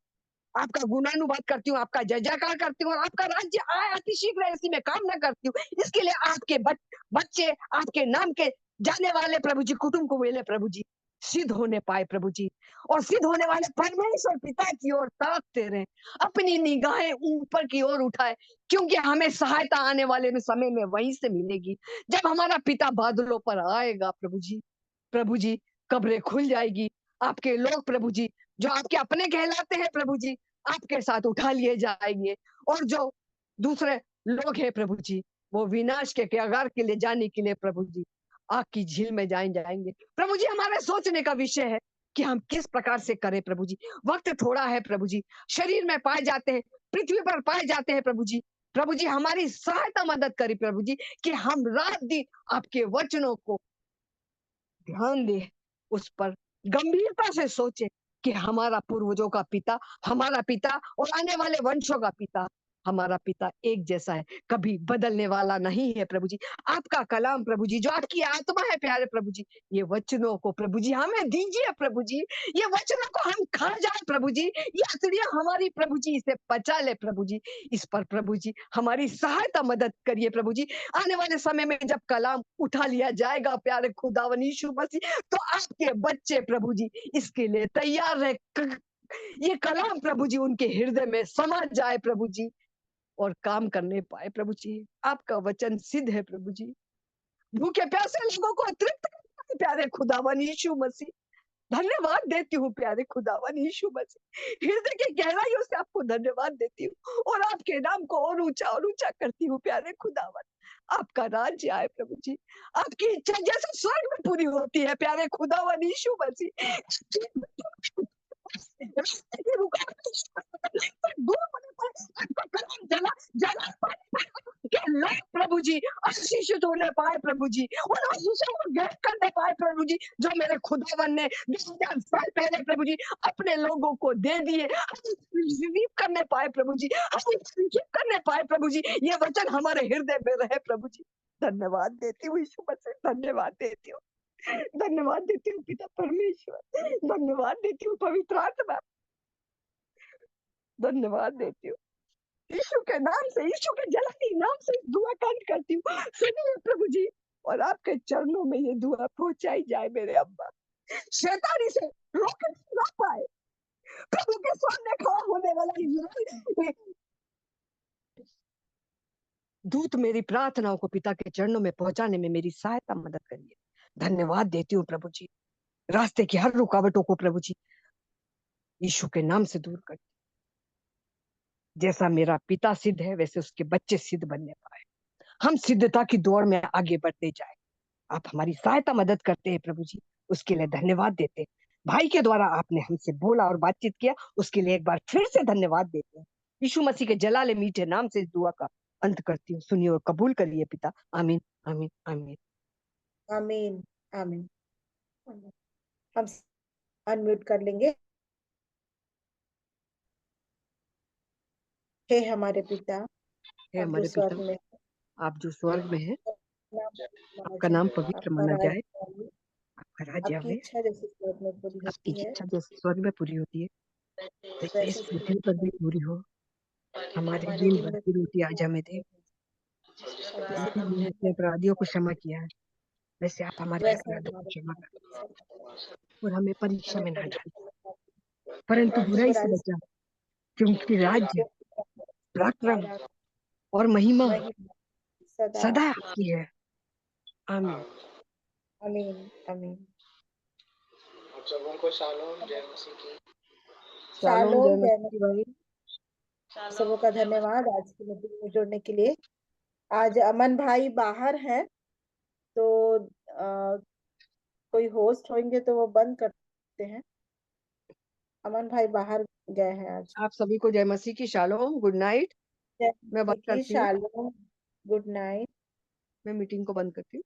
S3: आपका गुणानुवाद करती हूँ, आपका जय जयकार करती हूँ, और आपका राज्य आए अतिशीघ्र ऐसी मैं कामना करती हूँ। इसके लिए आपके बच्चे, आपके नाम के जाने वाले प्रभु जी, कुटुंब को वेले प्रभु जी सिद्ध होने पाए प्रभु जी, और सिद्ध होने वाले परमेश्वर पिता की ओर ताकते रहे, अपनी निगाहें ऊपर की ओर उठाए, क्योंकि हमें सहायता आने वाले में समय में वहीं से मिलेगी, जब हमारा पिता बादलों पर आएगा प्रभु जी। प्रभु जी कब्रें खुल जाएगी, आपके लोग प्रभु जी, जो आपके अपने कहलाते हैं प्रभु जी, आपके साथ उठा लिए जाएंगे, और जो दूसरे लोग हैं प्रभु जी, वो विनाश के कगार के लिए जाने के लिए प्रभु जी आग की झील में जाएंगे प्रभु जी। हमारे सोचने का विषय है कि हम किस प्रकार से करें प्रभु जी। वक्त थोड़ा है प्रभु जी, शरीर में पाए जाते हैं, पृथ्वी पर पाए जाते हैं प्रभु जी। प्रभु जी हमारी सहायता मदद करी प्रभु जी, कि हम रात दिन आपके वचनों को ध्यान दे, उस पर गंभीरता से सोचे कि हमारा पूर्वजों का पिता, हमारा पिता और आने वाले वंशों का पिता, हमारा पिता एक जैसा है, कभी बदलने वाला नहीं है प्रभु जी। आपका कलाम प्रभु जी, जो आपकी आत्मा है प्यारे प्रभु जी, ये वचनों को प्रभु जी हमें दीजिए प्रभु जी। ये वचनों को हम खा जाए प्रभु जी, ये हथड़ियां हमारी प्रभु जी इसे पचा ले प्रभु जी। इस पर प्रभु जी हमारी सहायता मदद करिए प्रभु जी। आने वाले समय में जब कलाम उठा लिया जाएगा प्यारे खुदावन यीशु मसीह, तो आपके बच्चे प्रभु जी इसके लिए तैयार रहे। ये कलाम प्रभु जी उनके हृदय में समा जाए प्रभु जी, और काम करने पाए प्रभु जी। आपका वचन सिद्ध है प्रभु जी, भूखे प्यासे लोगों को तृप्त करता है प्यारे खुदावन यीशु मसीह। धन्यवाद देती हूँ प्यारे खुदावन यीशु मसीह, हृदय की गहराइयों से आपको धन्यवाद देती हूँ, और आपके नाम को और ऊंचा करती हूँ प्यारे खुदावन। आपका राज्य आए प्रभु जी, आपकी इच्छा जैसे स्वर्ग में पूरी होती है प्यारे खुदावन यीशु मसीह। दूर होने पर आपका कलाम जला जला के जी आशीषित होने पाए प्रभु जी, उन आशीषों को ग्रहण करने पाए प्रभु जी, जो मेरे खुदावन ने 2000 साल पहले प्रभु जी अपने लोगों को दे दिए, रिसीव करने पाए प्रभु जी, रिसीव करने पाए प्रभु जी। ये वचन हमारे हृदय में रहे प्रभु जी। धन्यवाद देती हूँ यीशु मसीह, धन्यवाद देती हूँ, धन्यवाद देती हूँ पिता परमेश्वर, धन्यवाद देती हूँ पवित्र आत्मा, धन्यवाद देती हूँ यीशु के नाम से, यीशु के जलानी नाम से दुआ कांड करती हूँ। सुनिए प्रभु जी, और आपके चरणों में ये दुआ पहुंचाई जाए मेरे अब्बा, शैतानी से रोक ना पाए प्रभु के सामने खड़ा होने वाला इज़राइल दूत मेरी प्रार्थनाओं को पिता के चरणों में पहुंचाने में मेरी सहायता मदद करिए। धन्यवाद देती हूँ प्रभु जी, रास्ते की हर रुकावटों को प्रभु जी यीशु के नाम से दूर कर। जैसा मेरा पिता सिद्ध है वैसे उसके बच्चे सिद्ध बनने पाए, हम सिद्धता की दौड़ में आगे बढ़ते जाए। आप हमारी सहायता मदद करते हैं प्रभु जी, उसके लिए धन्यवाद देते हैं। भाई के द्वारा आपने हमसे बोला और बातचीत किया, उसके लिए एक बार फिर से धन्यवाद देते हैं। यीशु मसीह के जलाले मीठे नाम से इस दुआ का अंत करती हूँ, सुनिए और कबूल करिए पिता। आमीन आमीन आमीन
S2: आमीन आमीन। हम अनम्यूट कर लेंगे। हे हमारे पिता,
S3: हे
S2: आप जो
S3: हमारे
S2: स्वर्ग
S3: पिता,
S2: में
S3: आप जो स्वर्ग में हैं,
S2: नाम
S3: आपका नाम पवित्र
S2: आपका
S3: माना
S2: राज्य
S3: जाए,
S2: आए,
S3: आपका राज्य
S2: आपकी
S3: आवे,
S2: इच्छा जैसे स्वर्ग में पूरी
S3: आपकी
S2: होती है
S3: इच्छा जैसे स्वर्ग में पूरी होती है वैसे इस
S2: वैसे
S3: पृथ्वी पर भी पूरी हो। हमारे
S2: हमारे
S3: दिन
S2: दिन
S3: भर
S2: में
S3: की रोटी आज हमें दे,
S2: और
S3: जैसे
S2: जिसे
S3: हमने अपने अपराधियों को क्षमा किया है वैसे आप हमारे
S2: वैसे
S3: अपराधों को
S2: हमारे
S3: क्षमा कर, और हमें परीक्षा
S2: हमें
S3: में ना डाल,
S2: परीक्षा
S3: परंतु
S2: परंतु
S3: बुराई से
S2: बुराई
S3: बचा, क्योंकि राज्य, पराक्रम
S2: से
S3: और महिमा
S2: महिमा सदा
S3: सदा
S2: आपकी।
S3: आपकी है। आमीन।
S2: आमीन आमीन।
S7: आप सबों को शालोम, जय मसीह की।
S3: शालोम, जय
S2: शालोम, जय
S3: मसीह
S2: मसीह।
S3: भाई।
S2: सबों का धन्यवाद आज की मीटिंग में जुड़ने के लिए। आज अमन भाई बाहर हैं, तो कोई होस्ट होंगे तो वो बंद करते हैं। अमन भाई बाहर गए हैं आज।
S3: आप सभी को जय मसीह की शालोम, गुड नाइट।
S2: जय
S3: मैं
S2: मसीह
S3: बंद
S2: की
S3: करती हूँ,
S2: शालोम, गुड नाइट।
S3: मैं मीटिंग को बंद करती हूँ।